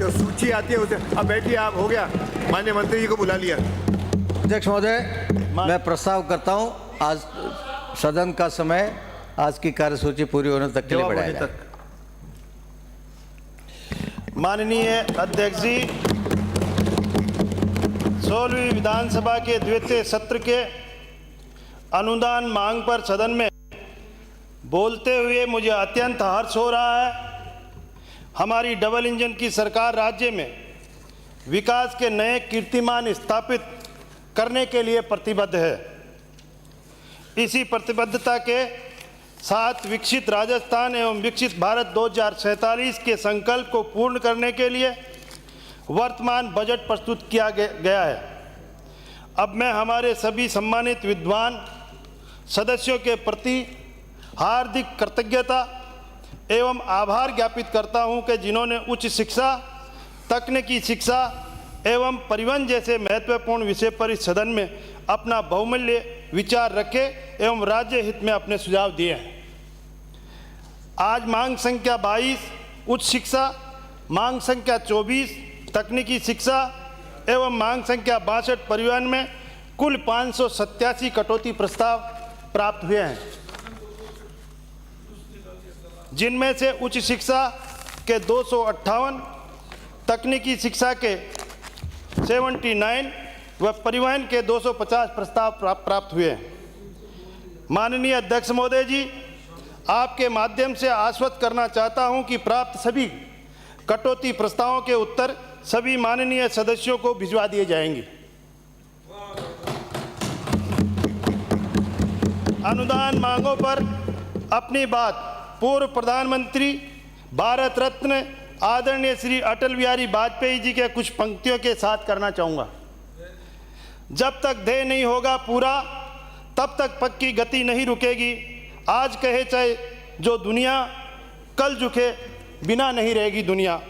जो सूची आती है उसे, अब बैठिए आप, हो गया, माननीय मंत्री जी को बुला लिया। अध्यक्ष महोदय, मैं प्रस्ताव करता हूं आज सदन का समय आज की कार्यसूची पूरी होने तक के लिए बढ़ाया जाए। माननीय अध्यक्ष जी, 16वीं विधानसभा के द्वितीय सत्र के अनुदान मांग पर सदन में बोलते हुए मुझे अत्यंत हर्ष हो रहा है। हमारी डबल इंजन की सरकार राज्य में विकास के नए कीर्तिमान स्थापित करने के लिए प्रतिबद्ध है। इसी प्रतिबद्धता के साथ विकसित राजस्थान एवं विकसित भारत 2047 के संकल्प को पूर्ण करने के लिए वर्तमान बजट प्रस्तुत किया गया है। अब मैं हमारे सभी सम्मानित विद्वान सदस्यों के प्रति हार्दिक कृतज्ञता एवं आभार ज्ञापित करता हूं कि जिन्होंने उच्च शिक्षा, तकनीकी शिक्षा एवं परिवहन जैसे महत्वपूर्ण विषय पर इस सदन में अपना बहुमूल्य विचार रखे एवं राज्य हित में अपने सुझाव दिए हैं। आज मांग संख्या 22 उच्च शिक्षा, मांग संख्या 24 तकनीकी शिक्षा एवं मांग संख्या 62 परिवहन में कुल 587 कटौती प्रस्ताव प्राप्त हुए हैं, जिनमें से उच्च शिक्षा के 258, तकनीकी शिक्षा के 79 व परिवहन के 250 प्रस्ताव प्राप्त हुए हैं। माननीय अध्यक्ष महोदय जी, आपके माध्यम से आश्वस्त करना चाहता हूं कि प्राप्त सभी कटौती प्रस्तावों के उत्तर सभी माननीय सदस्यों को भिजवा दिए जाएंगे। अनुदान मांगों पर अपनी बात पूर्व प्रधानमंत्री भारत रत्न आदरणीय श्री अटल बिहारी वाजपेयी जी के कुछ पंक्तियों के साथ करना चाहूँगा। जब तक ध्येय नहीं होगा पूरा, तब तक पक्की गति नहीं रुकेगी। आज कहे चाहे जो दुनिया, कल झुके बिना नहीं रहेगी दुनिया।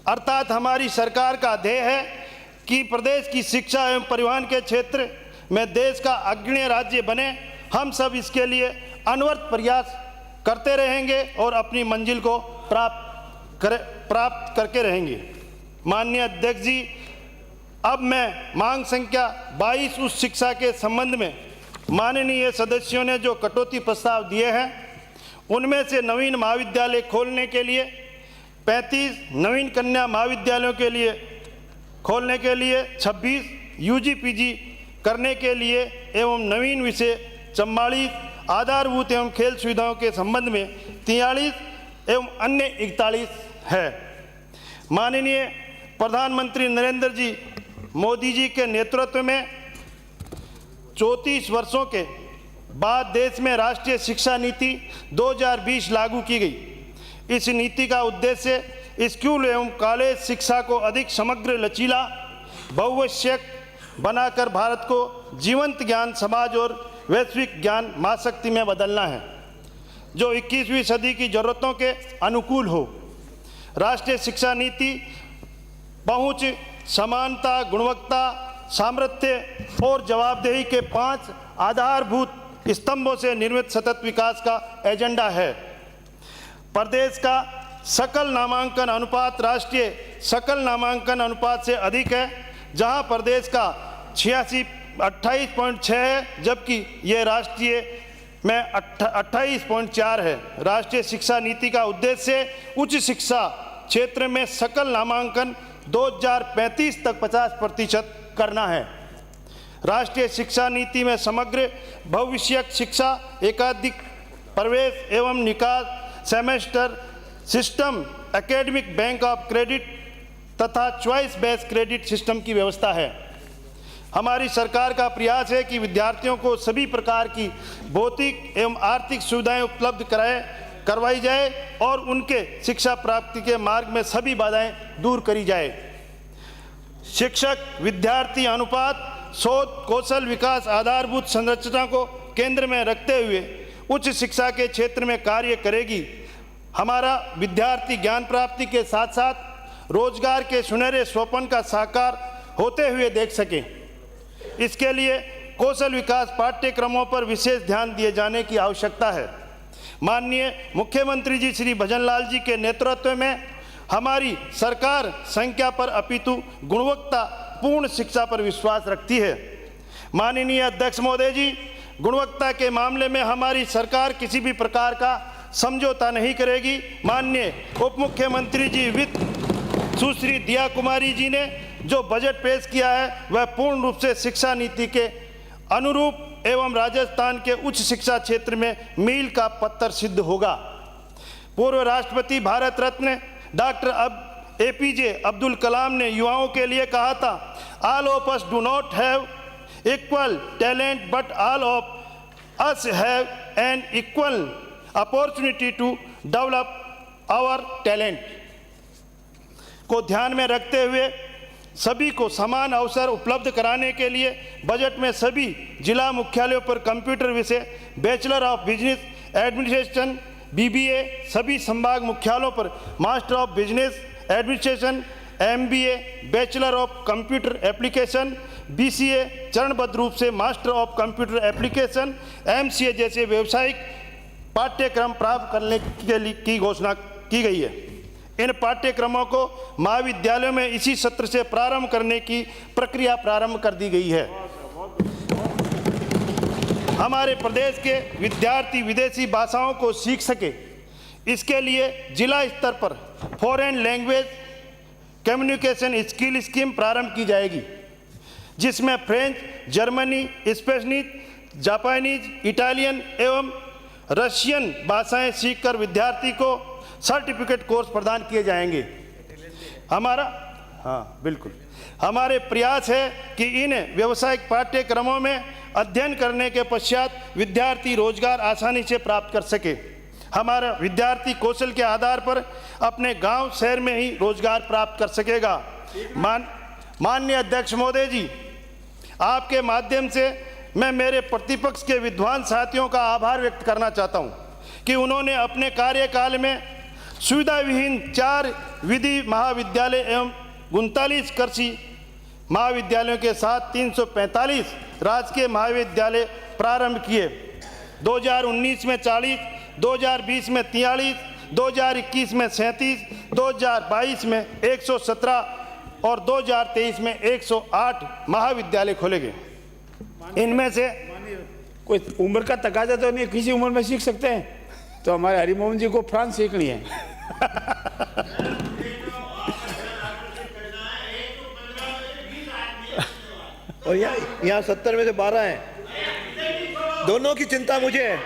अर्थात हमारी सरकार का ध्येय है कि प्रदेश की शिक्षा एवं परिवहन के क्षेत्र में देश का अग्रणी राज्य बने। हम सब इसके लिए अनवरत प्रयास करते रहेंगे और अपनी मंजिल को प्राप्त करके रहेंगे। माननीय अध्यक्ष जी, अब मैं मांग संख्या 22 उच्च शिक्षा के संबंध में माननीय सदस्यों ने जो कटौती प्रस्ताव दिए हैं, उनमें से नवीन महाविद्यालय खोलने के लिए 35, नवीन कन्या महाविद्यालयों के लिए खोलने के लिए 26, यूजी पीजी करने के लिए एवं नवीन विषय 44, आधारभूत एवं खेल सुविधाओं के संबंध में 43 एवं अन्य 41 है। माननीय प्रधानमंत्री नरेंद्र जी मोदी जी के नेतृत्व में 34 वर्षों के बाद देश में राष्ट्रीय शिक्षा नीति 2020 लागू की गई। इस नीति का उद्देश्य स्कूल एवं कॉलेज शिक्षा को अधिक समग्र, लचीला, बहुविषयक बनाकर भारत को जीवंत ज्ञान समाज और वैश्विक ज्ञान महाशक्ति में बदलना है, जो 21वीं सदी की जरूरतों के अनुकूल हो। राष्ट्रीय शिक्षा नीति पहुंच, समानता, गुणवत्ता, सामर्थ्य और जवाबदेही के 5 आधारभूत स्तंभों से निर्मित सतत विकास का एजेंडा है। प्रदेश का सकल नामांकन अनुपात राष्ट्रीय सकल नामांकन अनुपात से अधिक है, जहां प्रदेश का 28.6 है, जबकि यह राष्ट्रीय में 28.4 है। राष्ट्रीय शिक्षा नीति का उद्देश्य उच्च शिक्षा क्षेत्र में सकल नामांकन 2035 तक 50% करना है। राष्ट्रीय शिक्षा नीति में समग्र भविष्यक शिक्षा, एकाधिक प्रवेश एवं निकास, semester system, academic bank of credit तथा चॉइस बेस्ड क्रेडिट सिस्टम की व्यवस्था है। हमारी सरकार का प्रयास है कि विद्यार्थियों को सभी प्रकार की भौतिक एवं आर्थिक सुविधाएं उपलब्ध करवाई जाए और उनके शिक्षा प्राप्ति के मार्ग में सभी बाधाएं दूर करी जाए। शिक्षक विद्यार्थी अनुपात, शोध, कौशल विकास, आधारभूत संरचना को केंद्र में रखते हुए उच्च शिक्षा के क्षेत्र में कार्य करेगी। हमारा विद्यार्थी ज्ञान प्राप्ति के साथ साथ रोजगार के सुनहरे स्वप्न का साकार होते हुए देख सकें। इसके लिए कौशल विकास पाठ्यक्रमों पर विशेष ध्यान दिए जाने की आवश्यकता है। माननीय मुख्यमंत्री जी श्री भजनलाल जी के नेतृत्व में हमारी सरकार संख्या पर अपितु गुणवत्ता पूर्ण शिक्षा पर विश्वास रखती है। माननीय अध्यक्ष महोदय जी, गुणवत्ता के मामले में हमारी सरकार किसी भी प्रकार का समझौता नहीं करेगी। माननीय उप मुख्यमंत्री जी वित्त सुश्री दिया कुमारी जी ने जो बजट पेश किया है वह पूर्ण रूप से शिक्षा नीति के अनुरूप एवं राजस्थान के उच्च शिक्षा क्षेत्र में मील का पत्थर सिद्ध होगा। पूर्व राष्ट्रपति भारत रत्न डॉक्टर एपीजे अब्दुल कलाम ने युवाओं के लिए कहा था, all of us do not have equal talent but all of us have an equal opportunity to develop our talent को ध्यान में रखते हुए सभी को समान अवसर उपलब्ध कराने के लिए बजट में सभी जिला मुख्यालयों पर कंप्यूटर विषय bachelor of business administration BBA, सभी संभाग मुख्यालयों पर master of business administration MBA, bachelor of computer application BCA, चरणबद्ध रूप से master of computer application MCA जैसे व्यावसायिक पाठ्यक्रम प्राप्त करने के लिए की घोषणा की गई है। इन पाठ्यक्रमों को महाविद्यालयों में इसी सत्र से प्रारंभ करने की प्रक्रिया प्रारंभ कर दी गई है। हमारे प्रदेश के विद्यार्थी विदेशी भाषाओं को सीख सके, इसके लिए जिला स्तर पर foreign language communication skill scheme प्रारंभ की जाएगी, जिसमें French, Germany, Spanish, Japanese, Italian एवं रशियन भाषाएं सीखकर विद्यार्थी को सर्टिफिकेट कोर्स प्रदान किए जाएंगे। हमारे प्रयास है कि इन व्यावसायिक पाठ्यक्रमों में अध्ययन करने के पश्चात विद्यार्थी रोजगार आसानी से प्राप्त कर सके। हमारा विद्यार्थी कौशल के आधार पर अपने गांव शहर में ही रोजगार प्राप्त कर सकेगा। माननीय अध्यक्ष महोदय जी, आपके माध्यम से मैं मेरे प्रतिपक्ष के विद्वान साथियों का आभार व्यक्त करना चाहता हूं कि उन्होंने अपने कार्यकाल में सुविधा विहीन 4 विधि महाविद्यालय एवं 39 कृषि महाविद्यालयों के साथ 345 राजकीय महाविद्यालय प्रारंभ किए। 2019 में 40, 2020 में 43, 2021 में 37, 2022 में 117 और 2023 में 108 महाविद्यालय खोले गए। इनमें से कोई उम्र का तकाजा तो नहीं, किसी उम्र में सीख सकते हैं। तो हमारे हरिमोहन जी को फ्रांस सीखनी है। और यहाँ 70 में से 12 हैं। दोनों की चिंता मुझे है,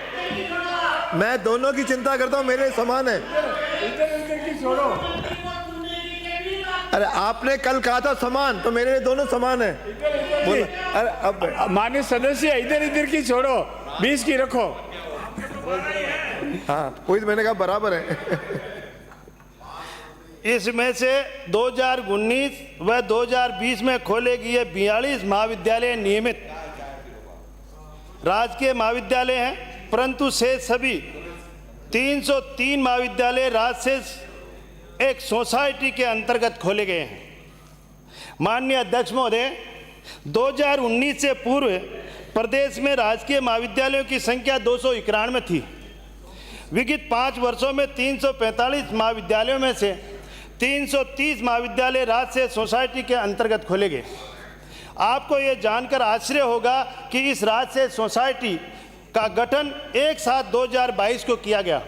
मैं दोनों की चिंता करता हूँ, मेरे समान है। इधर की छोड़ो। अरे आपने कल कहा था समान, तो मेरे लिए दोनों समान है। बोलो। अरे अब माननीय सदस्य इधर की छोड़ो, 20 की रखो। हाँ, कोई मैंने कहा बराबर है। इसमें से 2019 व 2020 में खोले गए 42 महाविद्यालय नियमित राजकीय महाविद्यालय हैं, परंतु से सभी 303 महाविद्यालय राज्य से एक सोसाइटी के अंतर्गत खोले गए हैं। माननीय अध्यक्ष महोदय, 2019 से पूर्व प्रदेश में राजकीय महाविद्यालयों की संख्या 291 थी। विगत 5 वर्षों में 345 महाविद्यालयों में से 330 महाविद्यालय राज्य सोसाइटी के अंतर्गत खोले गए। आपको ये जानकर आश्चर्य होगा कि इस राज्य सोसाइटी का गठन एक साथ 2022 को किया गया।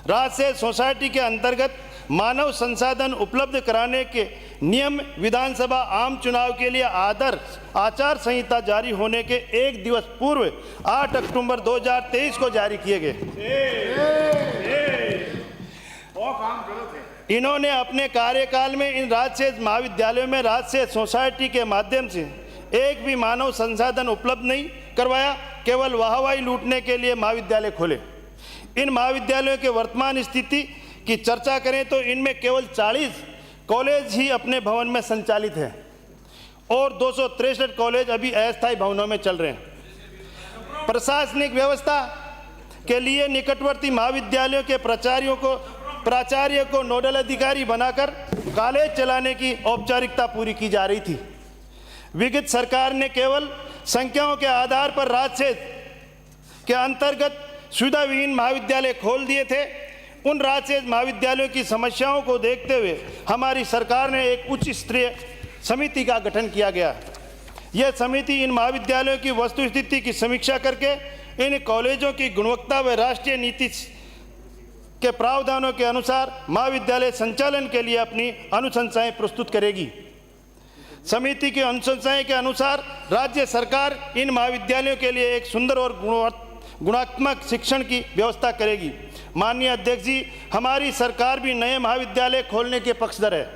राज्य सोसाइटी के अंतर्गत मानव संसाधन उपलब्ध कराने के नियम विधानसभा आम चुनाव के लिए आदर्श आचार संहिता जारी होने के 1 दिवस पूर्व 8 अक्टूबर 2023 को जारी किए गए। इन्होंने अपने कार्यकाल में इन राज्य महाविद्यालयों में राज्य सोसाइटी के माध्यम से एक भी मानव संसाधन उपलब्ध नहीं करवाया, केवल वाहवाही लूटने के लिए महाविद्यालय खोले। इन महाविद्यालयों के वर्तमान स्थिति की चर्चा करें तो इनमें केवल 40 कॉलेज ही अपने भवन में संचालित हैं और 263 कॉलेज अभी अस्थायी भवनों में चल रहे हैं। प्रशासनिक व्यवस्था के लिए निकटवर्ती महाविद्यालयों के प्राचार्य को नोडल अधिकारी बनाकर कॉलेज चलाने की औपचारिकता पूरी की जा रही थी। विगत सरकार ने केवल संख्याओं के आधार पर राज्य के अंतर्गत सुविधा विहीन महाविद्यालय खोल दिए थे, उन राज्य महाविद्यालयों की समस्याओं को देखते हुए हमारी सरकार ने एक उच्च स्तरीय समिति का गठन किया गया। यह समिति इन महाविद्यालयों की वस्तुस्थिति की समीक्षा करके इन कॉलेजों की गुणवत्ता व राष्ट्रीय नीति के प्रावधानों के अनुसार महाविद्यालय संचालन के लिए अपनी अनुशंसाएं प्रस्तुत करेगी। समिति की अनुशंसाएं के अनुसार राज्य सरकार इन महाविद्यालयों के लिए एक सुंदर और गुणात्मक शिक्षण की व्यवस्था करेगी। माननीय अध्यक्ष जी, हमारी सरकार भी नए महाविद्यालय खोलने के पक्षधर है।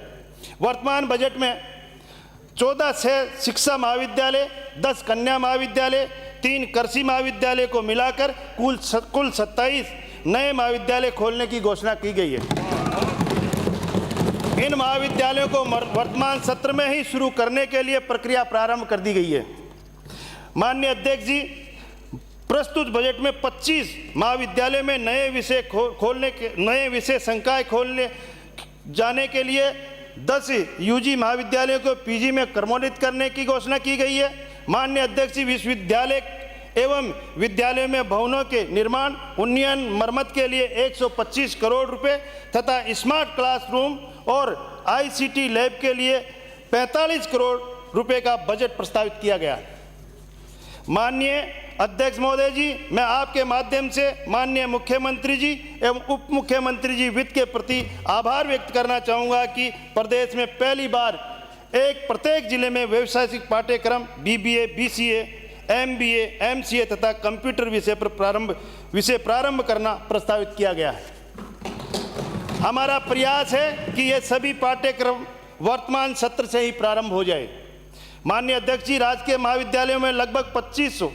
वर्तमान बजट में 14 से शिक्षा महाविद्यालय, 10 कन्या महाविद्यालय, 3 कृषि महाविद्यालय को मिलाकर कुल 27 नए महाविद्यालय खोलने की घोषणा की गई है। इन महाविद्यालयों को वर्तमान सत्र में ही शुरू करने के लिए प्रक्रिया प्रारंभ कर दी गई है। माननीय अध्यक्ष जी, प्रस्तुत बजट में 25 महाविद्यालय में नए विषय संकाय खोलने जाने के लिए 10 यूजी महाविद्यालयों को पीजी में क्रमोन्नत करने की घोषणा की गई है। माननीय अध्यक्ष जी, विश्वविद्यालय एवं विद्यालयों में भवनों के निर्माण, उन्नयन, मरम्मत के लिए 125 करोड़ रुपए तथा स्मार्ट क्लासरूम और आईसीटी लैब के लिए 45 करोड़ रुपए का बजट प्रस्तावित किया गया। माननीय अध्यक्ष महोदय जी, मैं आपके माध्यम से माननीय मुख्यमंत्री जी एवं उप मुख्यमंत्री जी वित्त के प्रति आभार व्यक्त करना चाहूँगा कि प्रदेश में पहली बार प्रत्येक जिले में व्यावसायिक पाठ्यक्रम BBA, BCA, MBA, MCA तथा कंप्यूटर विषय प्रारंभ करना प्रस्तावित किया गया है। हमारा प्रयास है कि ये सभी पाठ्यक्रम वर्तमान सत्र से ही प्रारंभ हो जाए। माननीय अध्यक्ष जी, राजकीय महाविद्यालयों में लगभग 2500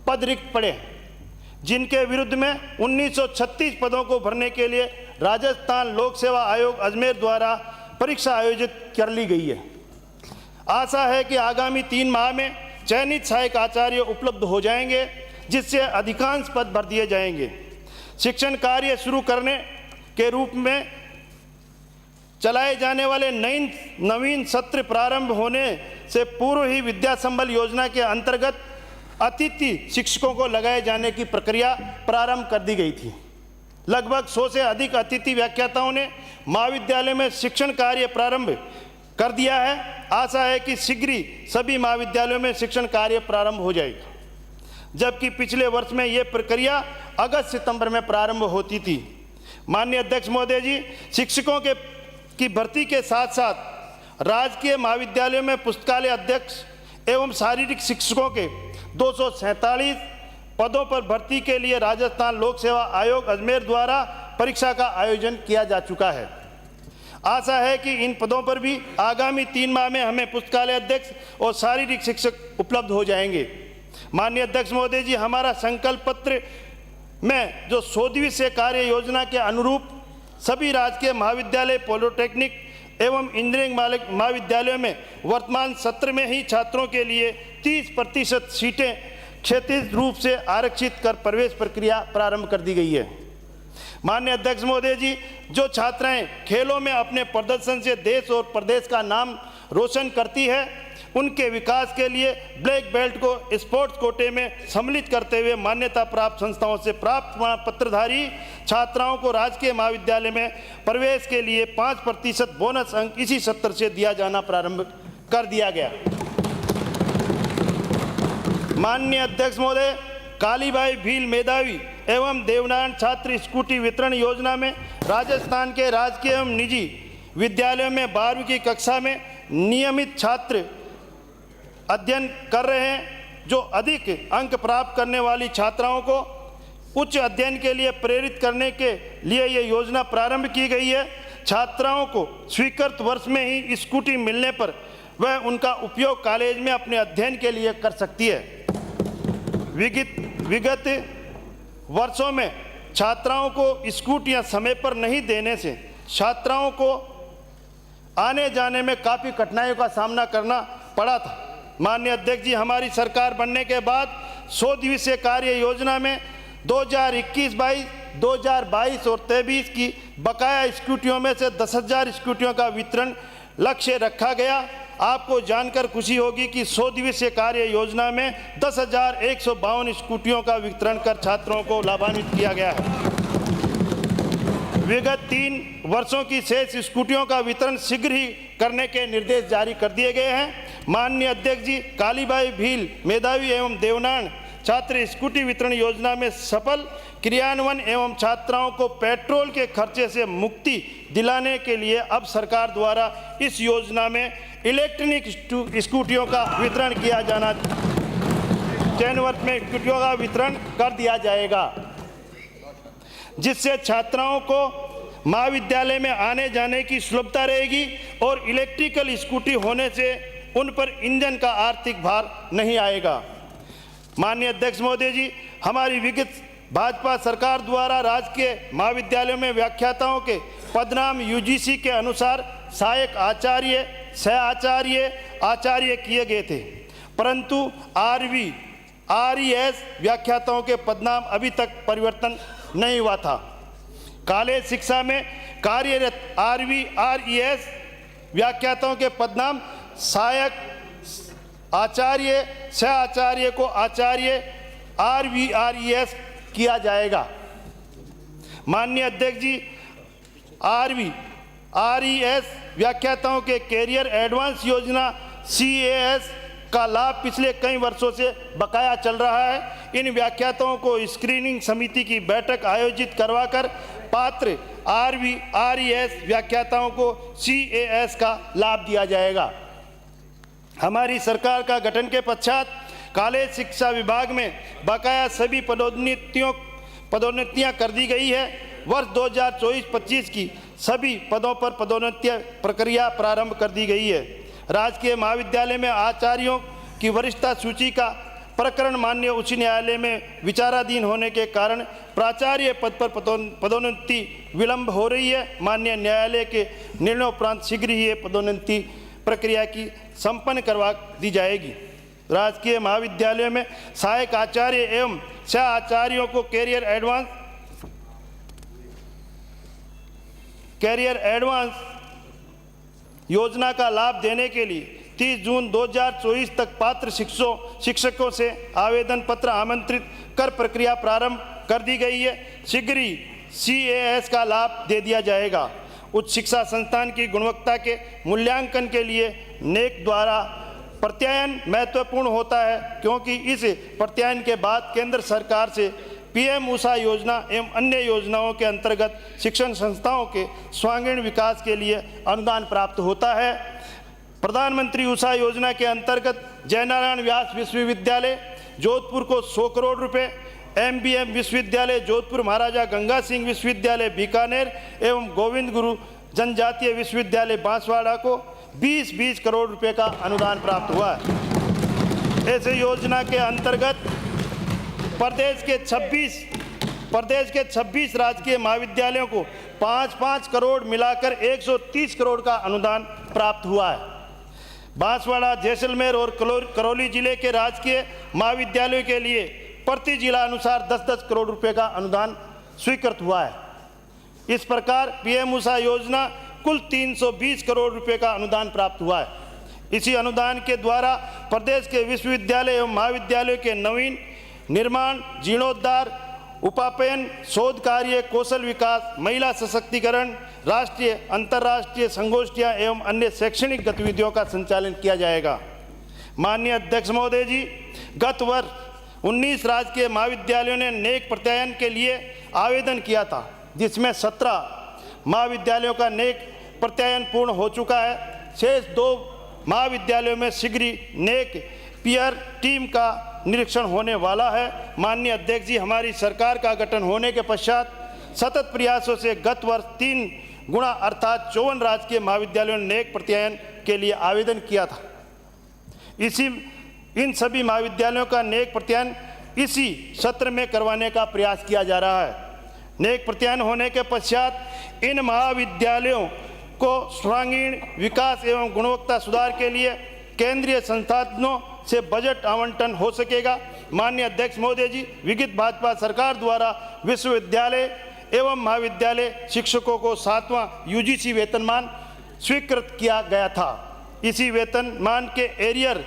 पद रिक्त पड़े, जिनके विरुद्ध में 1936 पदों को भरने के लिए राजस्थान लोक सेवा आयोग अजमेर द्वारा परीक्षा आयोजित कर ली गई है। आशा है कि आगामी 3 माह में चयनित सहायक आचार्य उपलब्ध हो जाएंगे, जिससे अधिकांश पद भर दिए जाएंगे। शिक्षण कार्य शुरू करने के रूप में चलाए जाने वाले नवीन सत्र प्रारंभ होने से पूर्व ही विद्या संबल योजना के अंतर्गत अतिथि शिक्षकों को लगाए जाने की प्रक्रिया प्रारंभ कर दी गई थी। लगभग 100 से अधिक अतिथि व्याख्याताओं ने महाविद्यालय में शिक्षण कार्य प्रारंभ कर दिया है। आशा है कि शीघ्र ही सभी महाविद्यालयों में शिक्षण कार्य प्रारंभ हो जाएगा, जबकि पिछले वर्ष में ये प्रक्रिया अगस्त-सितंबर में प्रारंभ होती थी। माननीय अध्यक्ष महोदय जी, शिक्षकों की भर्ती के साथ साथ राजकीय महाविद्यालयों में पुस्तकालय अध्यक्ष एवं शारीरिक शिक्षकों के 247 पदों पर भर्ती के लिए राजस्थान लोक सेवा आयोग अजमेर द्वारा परीक्षा का आयोजन किया जा चुका है। आशा है कि इन पदों पर भी आगामी 3 माह में हमें पुस्तकालय अध्यक्ष और शारीरिक शिक्षक उपलब्ध हो जाएंगे। माननीय अध्यक्ष महोदय जी, हमारा संकल्प पत्र में जो 100वीं से कार्य योजना के अनुरूप सभी राजकीय महाविद्यालय, पॉलिटेक्निक एवं इंजीनियरिंग महाविद्यालयों में वर्तमान सत्र में ही छात्रों के लिए 30% सीटें क्षैतिज रूप से आरक्षित कर प्रवेश प्रक्रिया प्रारंभ कर दी गई है। माननीय अध्यक्ष महोदय जी, जो छात्राएं खेलों में अपने प्रदर्शन से देश और प्रदेश का नाम रोशन करती है, उनके विकास के लिए ब्लैक बेल्ट को स्पोर्ट्स कोटे में सम्मिलित करते हुए मान्यता प्राप्त संस्थाओं से प्राप्त पत्रधारी छात्राओं को राजकीय महाविद्यालय में प्रवेश के लिए 5% बोनस अंक इसी सत्र से दिया जाना प्रारंभ कर दिया गया। माननीय अध्यक्ष महोदय, कालीबाई भील मेधावी एवं देवनारायण छात्र स्कूटी वितरण योजना में राजस्थान के राजकीय एवं निजी विद्यालयों में 12वीं की कक्षा में नियमित छात्र अध्ययन कर रहे हैं। जो अधिक अंक प्राप्त करने वाली छात्राओं को उच्च अध्ययन के लिए प्रेरित करने के लिए ये योजना प्रारंभ की गई है। छात्राओं को स्वीकृत वर्ष में ही स्कूटी मिलने पर वह उनका उपयोग कॉलेज में अपने अध्ययन के लिए कर सकती है। विगत वर्षों में छात्राओं को स्कूटियां समय पर नहीं देने से छात्राओं को आने जाने में काफ़ी कठिनाइयों का सामना करना पड़ा था। माननीय अध्यक्ष जी, हमारी सरकार बनने के बाद 100 दिवसीय कार्य योजना में 2021-22, 2022 और 2023 की बकाया स्कूटियों में से 10,000 स्कूटियों का वितरण लक्ष्य रखा गया। आपको जानकर खुशी होगी कि 100 दिवसीय कार्य योजना में 10,152 स्कूटियों का वितरण कर छात्रों को लाभान्वित किया गया है। विगत 3 वर्षों की शेष स्कूटियों का वितरण शीघ्र ही करने के निर्देश जारी कर दिए गए हैं। माननीय अध्यक्ष जी, कालीबाई भील मेधावी एवं देवनान छात्र स्कूटी वितरण योजना में सफल क्रियान्वयन एवं छात्राओं को पेट्रोल के खर्चे से मुक्ति दिलाने के लिए अब सरकार द्वारा इस योजना में इलेक्ट्रॉनिक स्कूटियों का वितरण किया जाना, चैनवर्थ में स्कूटियों का वितरण कर दिया जाएगा, जिससे छात्राओं को महाविद्यालय में आने जाने की सुलभता रहेगी और इलेक्ट्रिकल स्कूटी होने से उन पर ईंधन का आर्थिक भार नहीं आएगा। माननीय अध्यक्ष महोदय जी, हमारी विगत भाजपा सरकार द्वारा राजकीय महाविद्यालयों में व्याख्याताओं के पदनाम यूजीसी के अनुसार सहायक आचार्य, सह आचार्य, आचार्य किए गए थे, परंतु आरवी, आरईएस व्याख्याताओं के पदनाम अभी तक परिवर्तन नहीं हुआ था। कॉलेज शिक्षा में कार्यरत आरवी, आरईएस व्याख्याताओं के पदनाम सहायक आचार्य, सह आचार्य को आचार्य, आरवी, आरईएस किया जाएगा। माननीय अध्यक्ष जी, आरवी, आरईएस व्याख्याताओं के कैरियर एडवांस योजना CAS का लाभ पिछले कई वर्षों से बकाया चल रहा है। इन व्याख्याताओं को स्क्रीनिंग समिति की बैठक आयोजित करवाकर पात्र आरवी, आरईएस व्याख्याताओं को CAS का लाभ दिया जाएगा। हमारी सरकार का गठन के पश्चात कॉलेज शिक्षा विभाग में बकाया सभी पदोन्नतियां कर दी गई है। वर्ष 2024-25 की सभी पदों पर पदोन्नति प्रक्रिया प्रारंभ कर दी गई है। राजकीय महाविद्यालय में आचार्यों की वरिष्ठता सूची का प्रकरण माननीय उच्च न्यायालय में विचाराधीन होने के कारण प्राचार्य पद पर पदोन्नति विलंब हो रही है। माननीय न्यायालय के निर्णय उपरांत शीघ्र ही ये पदोन्नति प्रक्रिया की संपन्न करवा दी जाएगी। राजकीय महाविद्यालयों में सहायक आचार्य एवं सह आचार्यों को कैरियर एडवांस योजना का लाभ देने के लिए 30 जून 2024 तक पात्र शिक्षकों से आवेदन पत्र आमंत्रित कर प्रक्रिया प्रारंभ कर दी गई है। शीघ्र ही CAS का लाभ दे दिया जाएगा। उच्च शिक्षा संस्थान की गुणवत्ता के मूल्यांकन के लिए नेक द्वारा प्रत्यायन महत्वपूर्ण होता है, क्योंकि इस प्रत्यायन के बाद केंद्र सरकार से PM उषा योजना एवं अन्य योजनाओं के अंतर्गत शिक्षण संस्थाओं के सर्वांगीण विकास के लिए अनुदान प्राप्त होता है। प्रधानमंत्री उषा योजना के अंतर्गत जयनारायण व्यास विश्वविद्यालय जोधपुर को 100 करोड़ रुपए, MBM विश्वविद्यालय जोधपुर, महाराजा गंगा सिंह विश्वविद्यालय बीकानेर एवं गोविंद गुरु जनजातीय विश्वविद्यालय बांसवाड़ा को 20-20 करोड़ रुपए का अनुदान प्राप्त हुआ है। ऐसे योजना के अंतर्गत प्रदेश के 26 राजकीय महाविद्यालयों को 5-5 करोड़ मिलाकर 130 करोड़ का अनुदान प्राप्त हुआ है। बांसवाड़ा, जैसलमेर और करौली जिले के राजकीय महाविद्यालयों के लिए प्रति जिला अनुसार 10-10 करोड़ रुपए का अनुदान स्वीकृत हुआ है। इस प्रकार PM उषा योजना कुल 320 करोड़ रुपए का अनुदान प्राप्त हुआ है। इसी अनुदान के द्वारा प्रदेश के विश्वविद्यालय एवं महाविद्यालयों के नवीन निर्माण, जीर्णोद्धार, उपापयन, शोध कार्य, कौशल विकास, महिला सशक्तिकरण, राष्ट्रीय अंतर्राष्ट्रीय संगोष्ठियां एवं अन्य शैक्षणिक गतिविधियों का संचालन किया जाएगा। माननीय अध्यक्ष महोदय जी, गत वर्ष 19 राजकीय महाविद्यालयों ने नेक प्रत्यायन के लिए आवेदन किया था, जिसमें 17 महाविद्यालयों का नेक प्रत्यायन पूर्ण हो चुका है। शेष 2 महाविद्यालयों में शीघ्र ही नेक पीयर टीम का निरीक्षण होने वाला है। माननीय अध्यक्ष जी, हमारी सरकार का गठन होने के पश्चात सतत प्रयासों से गत वर्ष 3 गुना अर्थात 54 राजकीय महाविद्यालयों ने नेक प्रत्यायन के लिए आवेदन किया था। इन सभी महाविद्यालयों का नेक प्रत्यायन इसी सत्र में करवाने का प्रयास किया जा रहा है। नेक प्रत्यायन होने के पश्चात इन महाविद्यालयों को सर्वांगीण विकास एवं गुणवत्ता सुधार के लिए केंद्रीय संसाधनों से बजट आवंटन हो सकेगा। माननीय अध्यक्ष महोदय जी, विगत भाजपा सरकार द्वारा विश्वविद्यालय एवं महाविद्यालय शिक्षकों को 7वां UGC वेतनमान स्वीकृत किया गया था। इसी वेतनमान के एरियर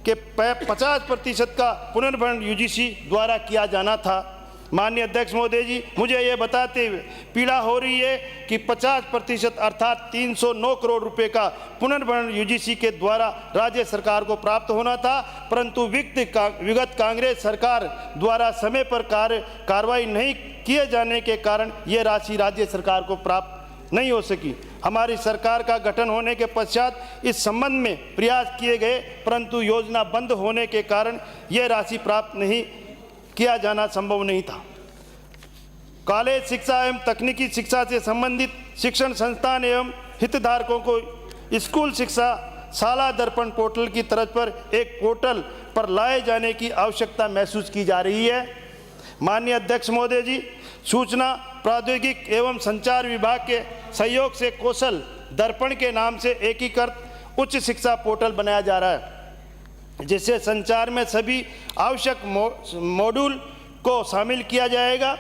के 50% का पुनर्भरण यूजीसी द्वारा किया जाना था। माननीय अध्यक्ष महोदय जी, मुझे ये बताते हुए पीड़ा हो रही है कि 50% अर्थात 309 करोड़ रुपए का पुनर्भरण यूजीसी के द्वारा राज्य सरकार को प्राप्त होना था, परंतु विगत कांग्रेस सरकार द्वारा समय पर कार्रवाई नहीं किए जाने के कारण ये राशि राज्य सरकार को प्राप्त नहीं हो सकी। हमारी सरकार का गठन होने के पश्चात इस संबंध में प्रयास किए गए, परंतु योजना बंद होने के कारण यह राशि प्राप्त नहीं किया जाना संभव नहीं था। कॉलेज शिक्षा एवं तकनीकी शिक्षा से संबंधित शिक्षण संस्थान एवं हितधारकों को स्कूल शिक्षा शाला दर्पण पोर्टल की तर्ज पर एक पोर्टल पर लाए जाने की आवश्यकता महसूस की जा रही है। माननीय अध्यक्ष महोदय जी, सूचना प्रौद्योगिकी एवं संचार विभाग के सहयोग से कौशल दर्पण के नाम से एकीकृत उच्च शिक्षा पोर्टल बनाया जा रहा है, जिससे संचार में सभी आवश्यक मॉड्यूल को शामिल किया जाएगा।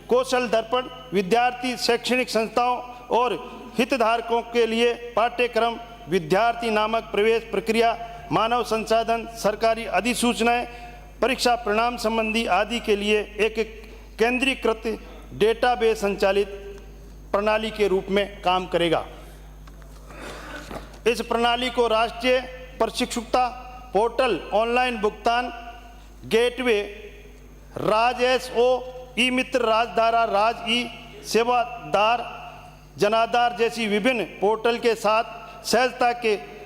कौशल दर्पण विद्यार्थी, शैक्षणिक संस्थाओं और हितधारकों के लिए पाठ्यक्रम, विद्यार्थी नामक प्रवेश प्रक्रिया, मानव संसाधन, सरकारी अधिसूचनाएं, परीक्षा परिणाम संबंधी आदि के लिए एक केंद्रीकृत डेटाबेस संचालित प्रणाली के रूप में काम करेगा। इस प्रणाली को राष्ट्रीय प्रशिक्षुता पोर्टल, ऑनलाइन भुगतान गेटवे, राज एसओ, ई मित्र, राजधारा, राज ई सेवादार, जनाधार जैसी विभिन्न पोर्टल के साथ सहजता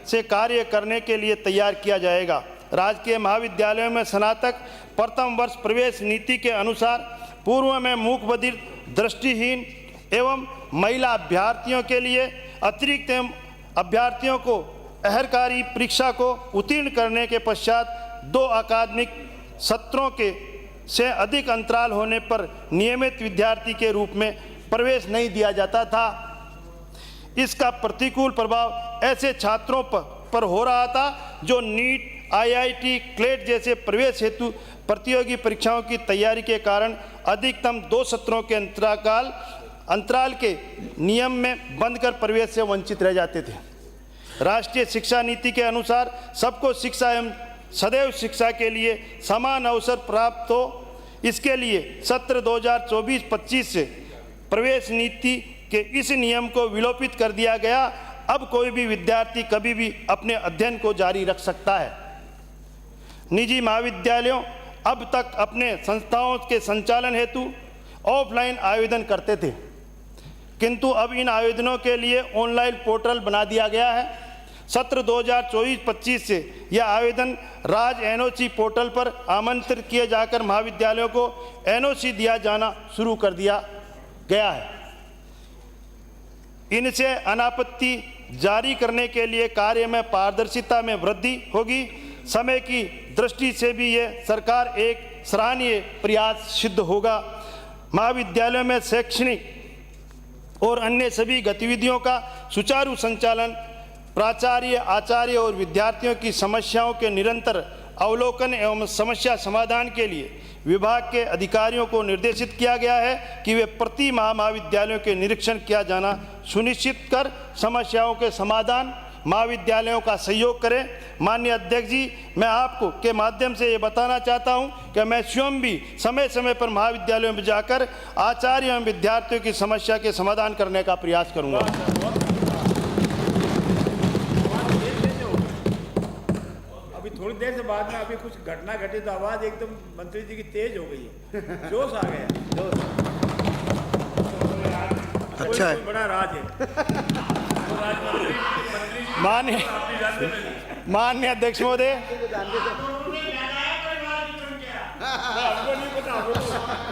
से कार्य करने के लिए तैयार किया जाएगा। राजकीय महाविद्यालयों में स्नातक प्रथम वर्ष प्रवेश नीति के अनुसार पूर्व में मूक बधिर, दृष्टिहीन एवं महिला अभ्यर्थियों के लिए अतिरिक्त एवं अभ्यर्थियों को अहरकारी परीक्षा को उत्तीर्ण करने के पश्चात 2 अकादमिक सत्रों के से अधिक अंतराल होने पर नियमित विद्यार्थी के रूप में प्रवेश नहीं दिया जाता था। इसका प्रतिकूल प्रभाव ऐसे छात्रों पर हो रहा था जो नीट, आईआईटी, क्लेट जैसे प्रवेश हेतु प्रतियोगी परीक्षाओं की तैयारी के कारण अधिकतम 2 सत्रों के अंतराल के नियम में बंद कर प्रवेश से वंचित रह जाते थे। राष्ट्रीय शिक्षा नीति के अनुसार सबको शिक्षा एवं सदैव शिक्षा के लिए समान अवसर प्राप्त हो, इसके लिए सत्र 2024-25 से प्रवेश नीति के इस नियम को विलोपित कर दिया गया। अब कोई भी विद्यार्थी कभी भी अपने अध्ययन को जारी रख सकता है। निजी महाविद्यालयों अब तक अपने संस्थाओं के संचालन हेतु ऑफलाइन आवेदन करते थे, किंतु अब इन आवेदनों के लिए ऑनलाइन पोर्टल बना दिया गया है। सत्र 2024-25 से यह आवेदन राज एनओसी पोर्टल पर आमंत्रित किए जाकर महाविद्यालयों को एनओसी दिया जाना शुरू कर दिया गया है। इनसे अनापत्ति जारी करने के लिए कार्य में पारदर्शिता में वृद्धि होगी। समय की दृष्टि से भी यह सरकार एक सराहनीय प्रयास सिद्ध होगा। महाविद्यालयों में शैक्षणिक और अन्य सभी गतिविधियों का सुचारू संचालन, प्राचार्य, आचार्य और विद्यार्थियों की समस्याओं के निरंतर अवलोकन एवं समस्या समाधान के लिए विभाग के अधिकारियों को निर्देशित किया गया है कि वे प्रति माह महाविद्यालयों के निरीक्षण किया जाना सुनिश्चित कर समस्याओं के समाधान महाविद्यालयों का सहयोग करें। माननीय अध्यक्ष जी, मैं आपको के माध्यम से ये बताना चाहता हूं कि मैं स्वयं भी समय समय पर महाविद्यालयों में जाकर आचार्य एवं विद्यार्थियों की समस्या के समाधान करने का प्रयास करूंगा। अभी थोड़ी देर से बाद में अभी कुछ घटना घटी तो आवाज एकदम मंत्री जी की तेज हो गई है, जोश आ गया, जोश। अच्छा है, बड़ा राज है। माननीय अध्यक्ष महोदय,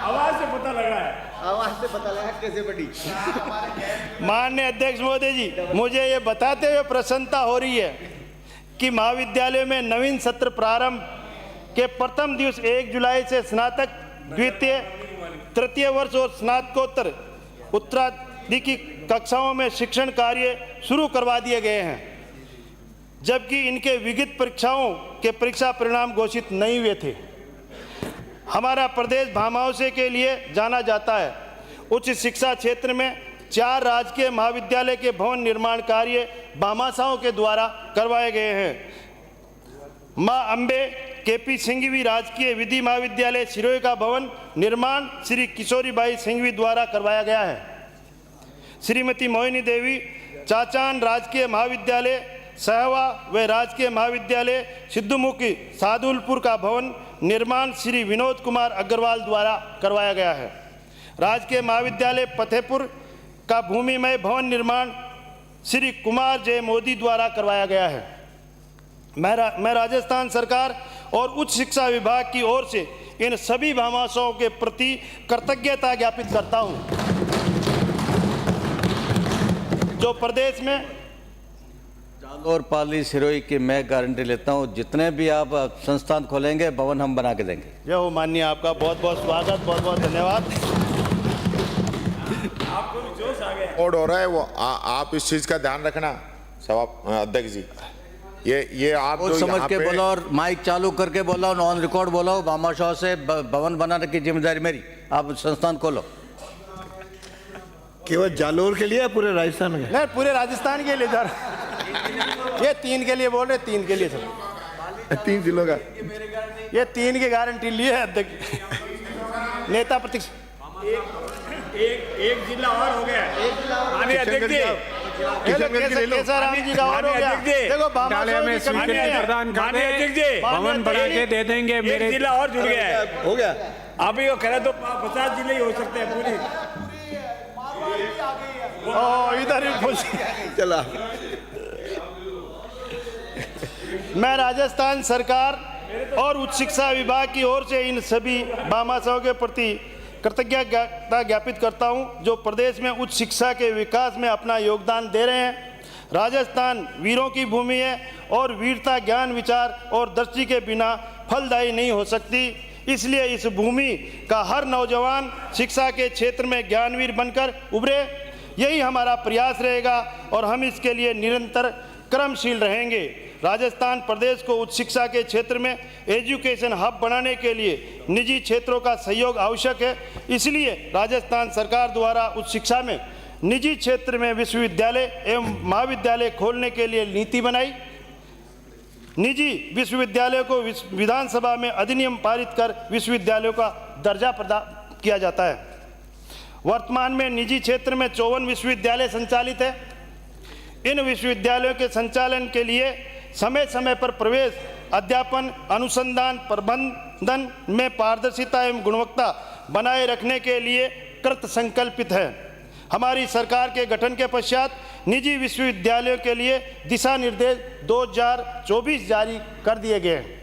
आवाज से पता लगा है, आवाज से पता लगा कैसे बड़ी। माननीय अध्यक्ष महोदय जी, मुझे ये बताते हुए प्रसन्नता हो रही है कि महाविद्यालय में नवीन सत्र प्रारंभ के प्रथम दिवस 1 जुलाई से स्नातक, द्वितीय, तृतीय वर्ष और स्नातकोत्तर उत्तराधिकी कक्षाओं में शिक्षण कार्य शुरू करवा दिए गए हैं, जबकि इनके विगत परीक्षाओं के परीक्षा परिणाम घोषित नहीं हुए थे। हमारा प्रदेश भामावसे के लिए जाना जाता है। उच्च शिक्षा क्षेत्र में 4 राजकीय महाविद्यालय के भवन निर्माण कार्य भामाशाहों के द्वारा करवाए गए हैं। मां अम्बे केपी सिंघवी राजकीय विधि महाविद्यालय सिरोही का भवन निर्माण श्री किशोरीबाई सिंघवी द्वारा करवाया गया है। श्रीमती मोहिनी देवी चाचान राजकीय महाविद्यालय सहवा व राजकीय महाविद्यालय सिद्धमुखी सादुलपुर का भवन निर्माण श्री विनोद कुमार अग्रवाल द्वारा करवाया गया है। राजकीय महाविद्यालय फतेहपुर का भूमिमय भवन निर्माण श्री कुमार जय मोदी द्वारा करवाया गया है। मैं राजस्थान सरकार और उच्च शिक्षा विभाग की ओर से इन सभी भामाशाहों के प्रति कृतज्ञता ज्ञापित करता हूं, जो प्रदेश में जालोर, पाली, सिरोही की मैं गारंटी लेता हूँ, जितने भी आप संस्थान खोलेंगे भवन हम बना के देंगे। जय हो माननीय, आपका बहुत बहुत स्वागत, बहुत बहुत धन्यवाद। आपको भी जोश आ गया। और हो रहा है वो आप इस चीज का ध्यान रखना सभा अध्यक्ष जी। ये आप कुछ समझ के बोला और माइक चालू करके बोला और ऑन रिकॉर्ड बोला, भामाशाह से भवन बनाने की जिम्मेदारी मेरी। आप संस्थान खोलो। केवल जालोर के लिए या पूरे राजस्थान के? नहीं, पूरे राजस्थान के लिए सर। ये 3 के लिए बोल रहे, 3 के लिए सर। 3 जिलों का ये 3 की गारंटी लिए है अध्यक्ष नेता प्रतीक। एक जिला और हो गया। माननीय अध्यक्ष जी, केसराम जी का और हो गया। देखो विद्यालय में स्वीकृति प्रदान कर माननीय अध्यक्ष जी, भवन बना के दे देंगे। एक मेरे जिला और जुड़ गया है। हो गया। आप ही को करें तो 50 जिले ही हो सकते हैं पूरी। इधर ही चला। मैं राजस्थान सरकार और उच्च शिक्षा विभाग की ओर से इन सभी भामाशाहों के प्रति कृतज्ञता ज्ञापित करता हूं, जो प्रदेश में उच्च शिक्षा के विकास में अपना योगदान दे रहे हैं। राजस्थान वीरों की भूमि है और वीरता ज्ञान विचार और दृष्टि के बिना फलदायी नहीं हो सकती। इसलिए इस भूमि का हर नौजवान शिक्षा के क्षेत्र में ज्ञानवीर बनकर उभरे, यही हमारा प्रयास रहेगा और हम इसके लिए निरंतर कर्मशील रहेंगे। राजस्थान प्रदेश को उच्च शिक्षा के क्षेत्र में एजुकेशन हब बनाने के लिए निजी क्षेत्रों का सहयोग आवश्यक है। इसलिए राजस्थान सरकार द्वारा उच्च शिक्षा में निजी क्षेत्र में विश्वविद्यालय एवं महाविद्यालय खोलने के लिए नीति बनाई। निजी विश्वविद्यालयों को विधानसभा में अधिनियम पारित कर विश्वविद्यालयों का दर्जा प्रदान किया जाता है। वर्तमान में निजी क्षेत्र में 54 विश्वविद्यालय संचालित है। इन विश्वविद्यालयों के संचालन के लिए समय समय पर प्रवेश, अध्यापन, अनुसंधान, प्रबंधन में पारदर्शिता एवं गुणवत्ता बनाए रखने के लिए कृत संकल्पित है। हमारी सरकार के गठन के पश्चात निजी विश्वविद्यालयों के लिए दिशा निर्देश 2024 जारी कर दिए गए हैं।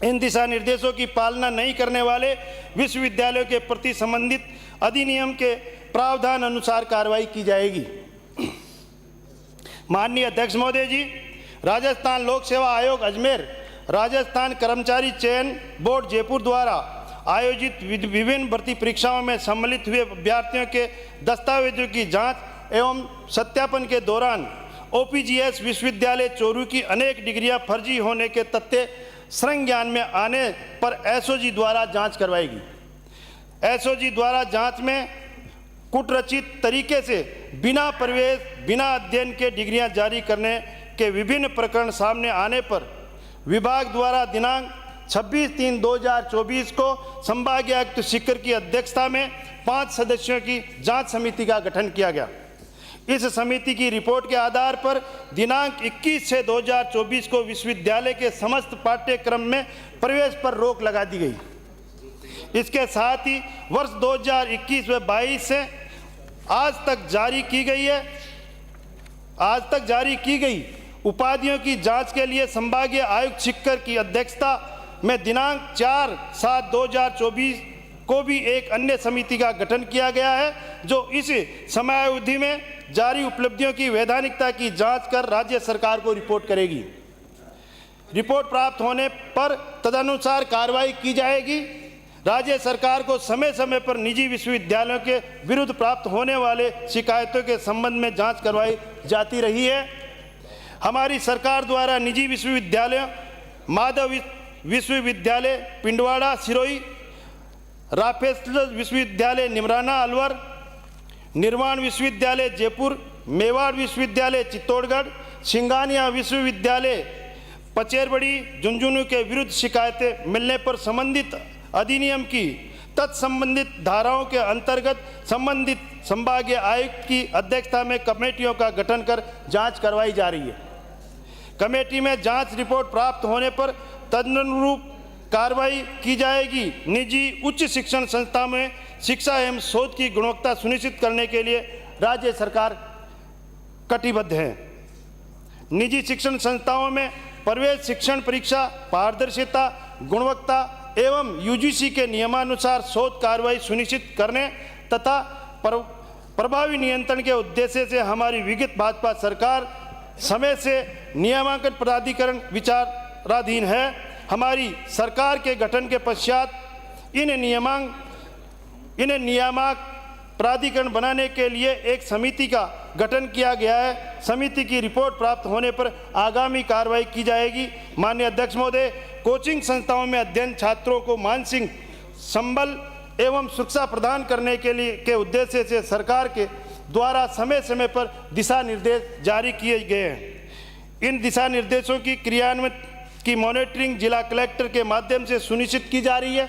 इन दिशा निर्देशों की पालना नहीं करने वाले विश्वविद्यालयों के प्रति संबंधित अधिनियम के प्रावधान अनुसार कार्रवाई की जाएगी। माननीय अध्यक्ष महोदय जी, राजस्थान लोक सेवा आयोग अजमेर, राजस्थान कर्मचारी चयन बोर्ड जयपुर द्वारा आयोजित विभिन्न भर्ती परीक्षाओं में सम्मिलित हुए अभ्यर्थियों के दस्तावेजों की जांच एवं सत्यापन के दौरान ओपीजीएस विश्वविद्यालय चोरू की अनेक डिग्रियां फर्जी होने के तथ्य संज्ञान में आने पर एसओजी द्वारा जांच करवाएगी। एसओजी द्वारा जांच में कुटरचित तरीके से बिना प्रवेश, बिना अध्ययन के डिग्रियां जारी करने के विभिन्न प्रकरण सामने आने पर विभाग द्वारा दिनांक 26/3/2024 को संभागीय आयुक्त सीकर की अध्यक्षता में 5 सदस्यों की जांच समिति का गठन किया गया। इस समिति की रिपोर्ट के आधार पर दिनांक 21/6/2024 को विश्वविद्यालय के समस्त पाठ्यक्रम में प्रवेश पर रोक लगा दी गई। इसके साथ ही वर्ष 2021 व 22 से आज तक जारी की गई उपाधियों की जांच के लिए संभागीय आयुक्त सीकर की अध्यक्षता में दिनांक 4/7/2024 को भी एक अन्य समिति का गठन किया गया है, जो इस समयावधि में जारी उपलब्धियों की वैधानिकता की जांच कर राज्य सरकार को रिपोर्ट करेगी। रिपोर्ट प्राप्त होने पर तदनुसार कार्रवाई की जाएगी। राज्य सरकार को समय समय पर निजी विश्वविद्यालयों के विरुद्ध प्राप्त होने वाले शिकायतों के संबंध में जांच करवाई जाती रही है। हमारी सरकार द्वारा निजी विश्वविद्यालय माधव विश्वविद्यालय पिंडवाड़ा सिरोही, राफेल विश्वविद्यालय निमराना अलवर, निर्वाण विश्वविद्यालय जयपुर, मेवाड़ विश्वविद्यालय चित्तौड़गढ़, सिंगानिया विश्वविद्यालय पचेरबड़ी, झुंझुनू के विरुद्ध शिकायतें मिलने पर संबंधित अधिनियम की तत्संबंधित धाराओं के अंतर्गत संबंधित संभागीय आयुक्त की अध्यक्षता में कमेटियों का गठन कर जांच करवाई जा रही है। कमेटी में जांच रिपोर्ट प्राप्त होने पर तदनुरूप कार्रवाई की जाएगी। निजी उच्च शिक्षण संस्थाओं में शिक्षा एवं शोध की गुणवत्ता सुनिश्चित करने के लिए राज्य सरकार कटिबद्ध है। निजी शिक्षण संस्थाओं में प्रवेश शिक्षण परीक्षा पारदर्शिता, गुणवत्ता एवं यूजीसी के नियमानुसार शोध कार्रवाई सुनिश्चित करने तथा प्रभावी नियंत्रण के उद्देश्य से हमारी विगत भाजपा सरकार समय से नियामकन प्राधिकरण विचाराधीन है। हमारी सरकार के गठन के पश्चात इन नियामक प्राधिकरण बनाने के लिए एक समिति का गठन किया गया है। समिति की रिपोर्ट प्राप्त होने पर आगामी कार्रवाई की जाएगी। माननीय अध्यक्ष महोदय, कोचिंग संस्थाओं में अध्ययन छात्रों को मानसिक संबल एवं सुरक्षा प्रदान करने के उद्देश्य से सरकार के द्वारा समय समय पर दिशा निर्देश जारी किए गए हैं। इन दिशा निर्देशों की क्रियान्वयन की मॉनिटरिंग जिला कलेक्टर के माध्यम से सुनिश्चित की जा रही है।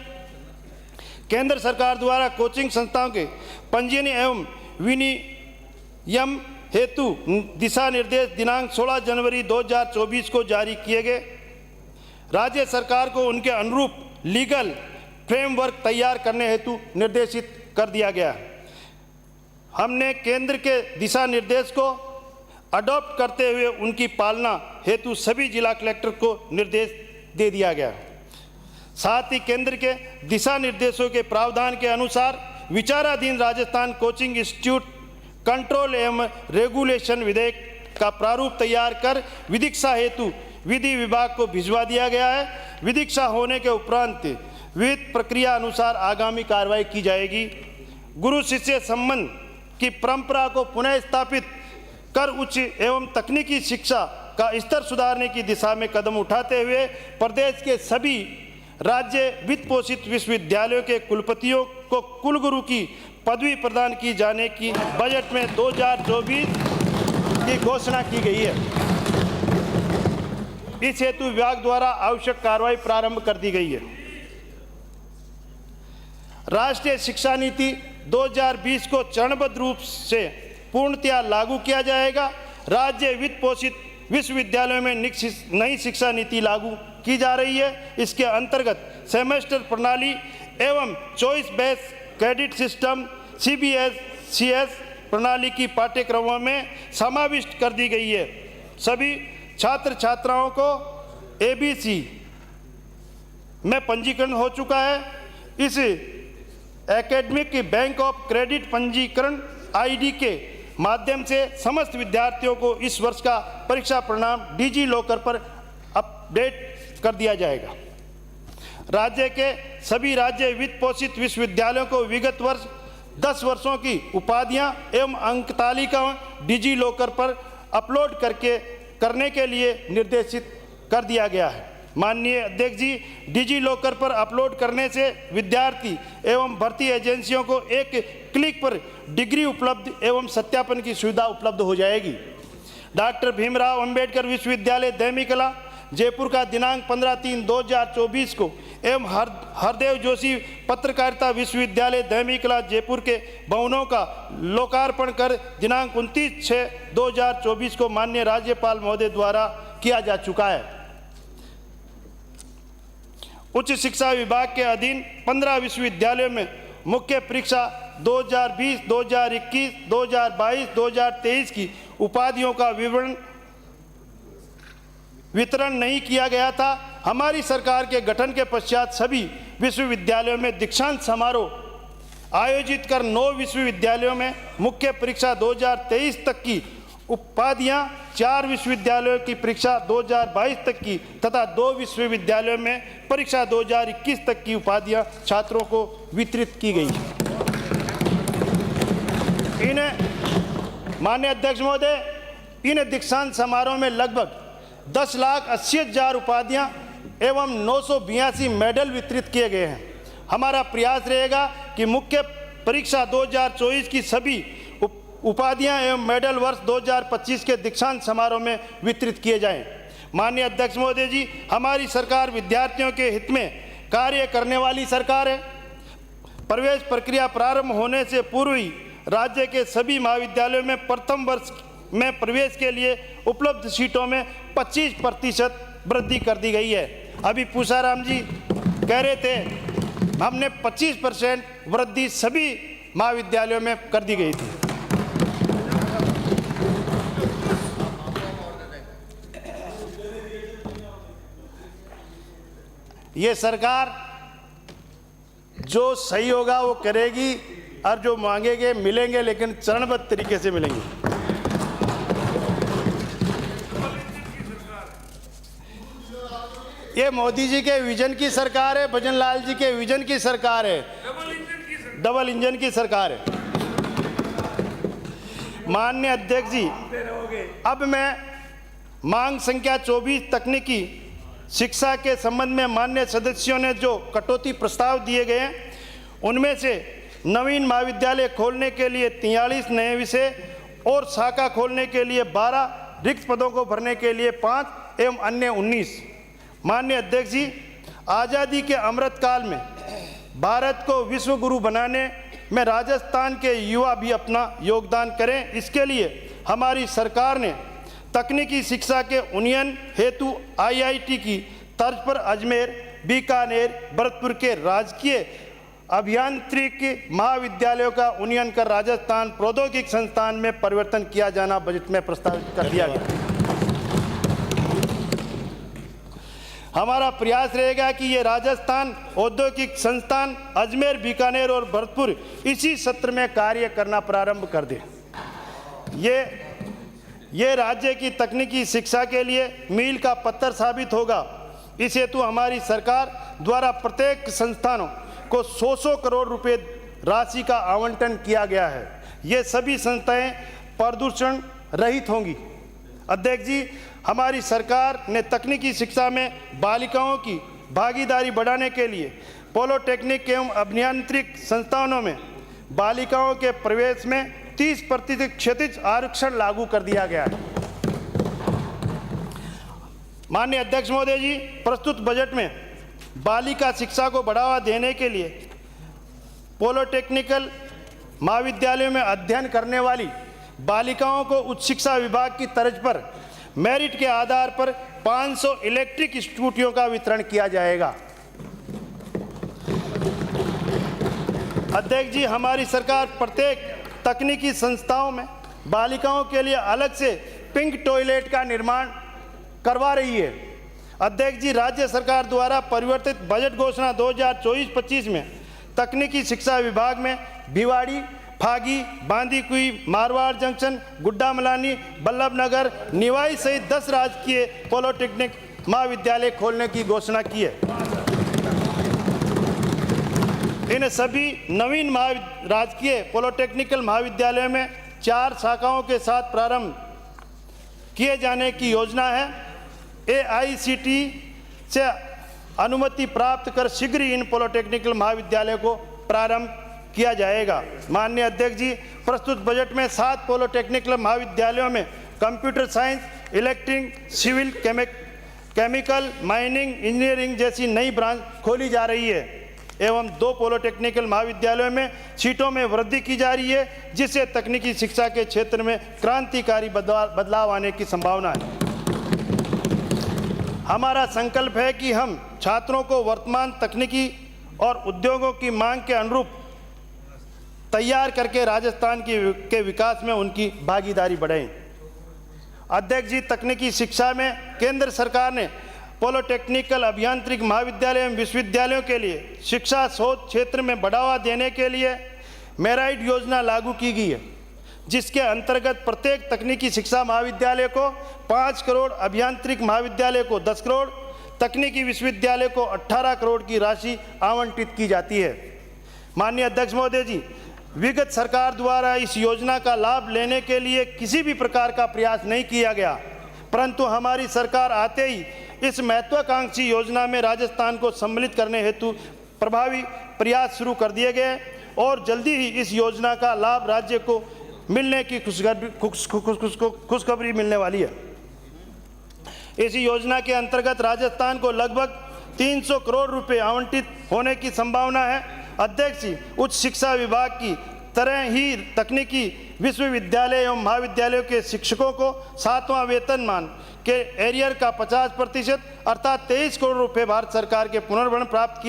केंद्र सरकार द्वारा कोचिंग संस्थाओं के पंजीयन एवं विनियम हेतु दिशा निर्देश दिनांक 16 जनवरी 2024 को जारी किए गए। राज्य सरकार को उनके अनुरूप लीगल फ्रेमवर्क तैयार करने हेतु निर्देशित कर दिया गया। हमने केंद्र के दिशा निर्देश को अडॉप्ट करते हुए उनकी पालना हेतु सभी जिला कलेक्टर को निर्देश दे दिया गया। साथ ही केंद्र के दिशा निर्देशों के प्रावधान के अनुसार विचाराधीन राजस्थान कोचिंग इंस्टीट्यूट कंट्रोल एवं रेगुलेशन विधेयक का प्रारूप तैयार कर विदिक्षा हेतु विधि विभाग को भिजवा दिया गया है। विदिक्षा होने के उपरांत विविध प्रक्रिया अनुसार आगामी कार्रवाई की जाएगी। गुरु शिष्य संबंध की परंपरा को पुनः स्थापित कर उच्च एवं तकनीकी शिक्षा का स्तर सुधारने की दिशा में कदम उठाते हुए प्रदेश के सभी राज्य वित्त पोषित विश्वविद्यालयों के कुलपतियों को कुलगुरु की पदवी प्रदान की जाने की बजट में 2024 की घोषणा की गई है। इस हेतु विभाग द्वारा आवश्यक कार्रवाई प्रारंभ कर दी गई है। राष्ट्रीय शिक्षा नीति 2020 को चरणबद्ध रूप से पूर्णतया लागू किया जाएगा। राज्य वित्त पोषित विश्वविद्यालयों में नई शिक्षा नीति लागू की जा रही है। इसके अंतर्गत सेमेस्टर प्रणाली एवं choice based credit system CBSCS प्रणाली की पाठ्यक्रमों में समाविष्ट कर दी गई है। सभी छात्र छात्राओं को ABC में पंजीकरण हो चुका है। इस एकेडमिक बैंक ऑफ क्रेडिट पंजीकरण ID के माध्यम से समस्त विद्यार्थियों को इस वर्ष का परीक्षा परिणाम डिजी लॉकर पर अपडेट कर दिया जाएगा। राज्य के सभी राज्य वित्त पोषित विश्वविद्यालयों को विगत वर्ष 10 वर्षों की उपाधियां एवं अंक तालिका डिजी लॉकर पर अपलोड करने के लिए निर्देशित कर दिया गया है। माननीय अध्यक्ष जी, डिजी लॉकर पर अपलोड करने से विद्यार्थी एवं भर्ती एजेंसियों को एक क्लिक पर डिग्री उपलब्ध एवं सत्यापन की सुविधा उपलब्ध हो जाएगी। डॉक्टर भीमराव अंबेडकर विश्वविद्यालय देमीकला जयपुर का दिनांक 15/3/2024 को एवं हरदेव जोशी पत्रकारिता विश्वविद्यालय देमीकला जयपुर के भवनों का लोकार्पण कर दिनांक 29/6/2024 को माननीय राज्यपाल महोदय द्वारा किया जा चुका है। उच्च शिक्षा विभाग के अधीन 15 विश्वविद्यालयों में मुख्य परीक्षा 2020, 2021, 2022, 2023 की उपाधियों का वितरण नहीं किया गया था। हमारी सरकार के गठन के पश्चात सभी विश्वविद्यालयों में दीक्षांत समारोह आयोजित कर 9 विश्वविद्यालयों में मुख्य परीक्षा 2023 तक की उपाधियां, 4 विश्वविद्यालयों की परीक्षा 2022 तक की तथा 2 विश्वविद्यालयों में परीक्षा 2021 तक की उपाधियां छात्रों को वितरित की गई। माननीय अध्यक्ष महोदय, इन दीक्षांत समारोह में लगभग 10,80,000 उपाधियां एवं 982 मेडल वितरित किए गए हैं। हमारा प्रयास रहेगा कि मुख्य परीक्षा 2024 की सभी उपाधियां एवं मेडल वर्ष 2025 के दीक्षांत समारोह में वितरित किए जाएं। माननीय अध्यक्ष महोदय जी, हमारी सरकार विद्यार्थियों के हित में कार्य करने वाली सरकार है। प्रवेश प्रक्रिया प्रारंभ होने से पूर्व ही राज्य के सभी महाविद्यालयों में प्रथम वर्ष में प्रवेश के लिए उपलब्ध सीटों में 25% वृद्धि कर दी गई है। अभी पूसाराम जी कह रहे थे हमने 25% वृद्धि सभी महाविद्यालयों में कर दी गई थी। ये सरकार जो सही होगा वो करेगी और जो मांगेंगे मिलेंगे, लेकिन चरणबद्ध तरीके से मिलेंगे। ये मोदी जी के विजन की सरकार है, भजन लाल जी के विजन की सरकार है, डबल इंजन की सरकार है। माननीय अध्यक्ष जी, अब मैं मांग संख्या 24 तकनीकी शिक्षा के संबंध में माननीय सदस्यों ने जो कटौती प्रस्ताव दिए गए हैं उनमें से नवीन महाविद्यालय खोलने के लिए 43 नए विषय और शाखा खोलने के लिए 12, रिक्त पदों को भरने के लिए 5 एवं अन्य 19। माननीय अध्यक्ष जी, आज़ादी के अमृत काल में भारत को विश्व गुरु बनाने में राजस्थान के युवा भी अपना योगदान करें, इसके लिए हमारी सरकार ने तकनीकी शिक्षा के उन्नयन हेतु IIT की तर्ज पर अजमेर, बीकानेर, भरतपुर के राजकीय अभियांत्रिकी महाविद्यालयों का उन्नयन कर राजस्थान प्रौद्योगिक संस्थान में परिवर्तन किया जाना बजट में प्रस्तावित कर दिया गया। हमारा प्रयास रहेगा कि ये राजस्थान औद्योगिक संस्थान अजमेर, बीकानेर और भरतपुर इसी सत्र में कार्य करना प्रारंभ कर दे। ये राज्य की तकनीकी शिक्षा के लिए मील का पत्थर साबित होगा। इस हेतु हमारी सरकार द्वारा प्रत्येक संस्थानों को 100 करोड़ रुपए राशि का आवंटन किया गया है। ये सभी संस्थाएं प्रदूषण रहित होंगी। अध्यक्ष जी, हमारी सरकार ने तकनीकी शिक्षा में बालिकाओं की भागीदारी बढ़ाने के लिए पॉलिटेक्निक एवं अभियांत्रिक संस्थानों में बालिकाओं के प्रवेश में 30% क्षैतिज आरक्षण लागू कर दिया गया है। माननीय अध्यक्ष महोदय जी, प्रस्तुत बजट में बालिका शिक्षा को बढ़ावा देने के लिए पॉलिटेक्निकल महाविद्यालयों में अध्ययन करने वाली बालिकाओं को उच्च शिक्षा विभाग की तर्ज पर मेरिट के आधार पर 500 इलेक्ट्रिक स्कूटियों का वितरण किया जाएगा। अध्यक्ष जी, हमारी सरकार प्रत्येक तकनीकी संस्थाओं में बालिकाओं के लिए अलग से पिंक टॉयलेट का निर्माण करवा रही है। अध्यक्ष जी, राज्य सरकार द्वारा परिवर्तित बजट घोषणा 2024-25 में तकनीकी शिक्षा विभाग में भिवाड़ी, फागी, बांदीकुई, मारवाड़ जंक्शन, गुड्डा मलानी, बल्लभ नगर, निवाई सहित 10 राजकीय पॉलिटेक्निक महाविद्यालय खोलने की घोषणा की है। इन सभी नवीन राजकीय पॉलिटेक्निकल महाविद्यालयों में 4 शाखाओं के साथ प्रारंभ किए जाने की योजना है। AICT से अनुमति प्राप्त कर शीघ्र ही इन पॉलिटेक्निकल महाविद्यालयों को प्रारंभ किया जाएगा। माननीय अध्यक्ष जी, प्रस्तुत बजट में 7 पॉलिटेक्निकल महाविद्यालयों में computer science, electric, civil, chemical, mining, engineering जैसी नई ब्रांच खोली जा रही है एवं 2 पॉलिटेक्निकल महाविद्यालयों में सीटों में वृद्धि की जा रही है, जिससे तकनीकी शिक्षा के क्षेत्र में क्रांतिकारी बदलाव आने की संभावना है। हमारा संकल्प है कि हम छात्रों को वर्तमान तकनीकी और उद्योगों की मांग के अनुरूप तैयार करके राजस्थान के विकास में उनकी भागीदारी बढ़ाएं। अध्यक्ष जी, तकनीकी शिक्षा में केंद्र सरकार ने पॉलिटेक्निकल अभियांत्रिक महाविद्यालय एवं विश्वविद्यालयों के लिए शिक्षा शोध क्षेत्र में बढ़ावा देने के लिए मेरिट योजना लागू की गई है, जिसके अंतर्गत प्रत्येक तकनीकी शिक्षा महाविद्यालय को 5 करोड़, अभियांत्रिक महाविद्यालय को 10 करोड़, तकनीकी विश्वविद्यालय को 18 करोड़ की राशि आवंटित की जाती है। माननीय अध्यक्ष महोदय जी, विगत सरकार द्वारा इस योजना का लाभ लेने के लिए किसी भी प्रकार का प्रयास नहीं किया गया, परंतु हमारी सरकार आते ही इस महत्वाकांक्षी योजना में राजस्थान को सम्मिलित करने हेतु प्रभावी प्रयास शुरू कर दिए गए और जल्दी ही इस योजना का लाभ राज्य को मिलने की खुशखबरी मिलने वाली है। इस योजना के अंतर्गत राजस्थान को लगभग 300 करोड़ रुपए आवंटित होने की संभावना है। अध्यक्ष जी, उच्च शिक्षा विभाग की तरह ही तकनीकी विश्वविद्यालय एवं महाविद्यालयों के शिक्षकों को 7वां वेतनमान के एरियर का 50% अर्थात 23 करोड़ रुपए भारत सरकार के पुनर्भरण प्राप्त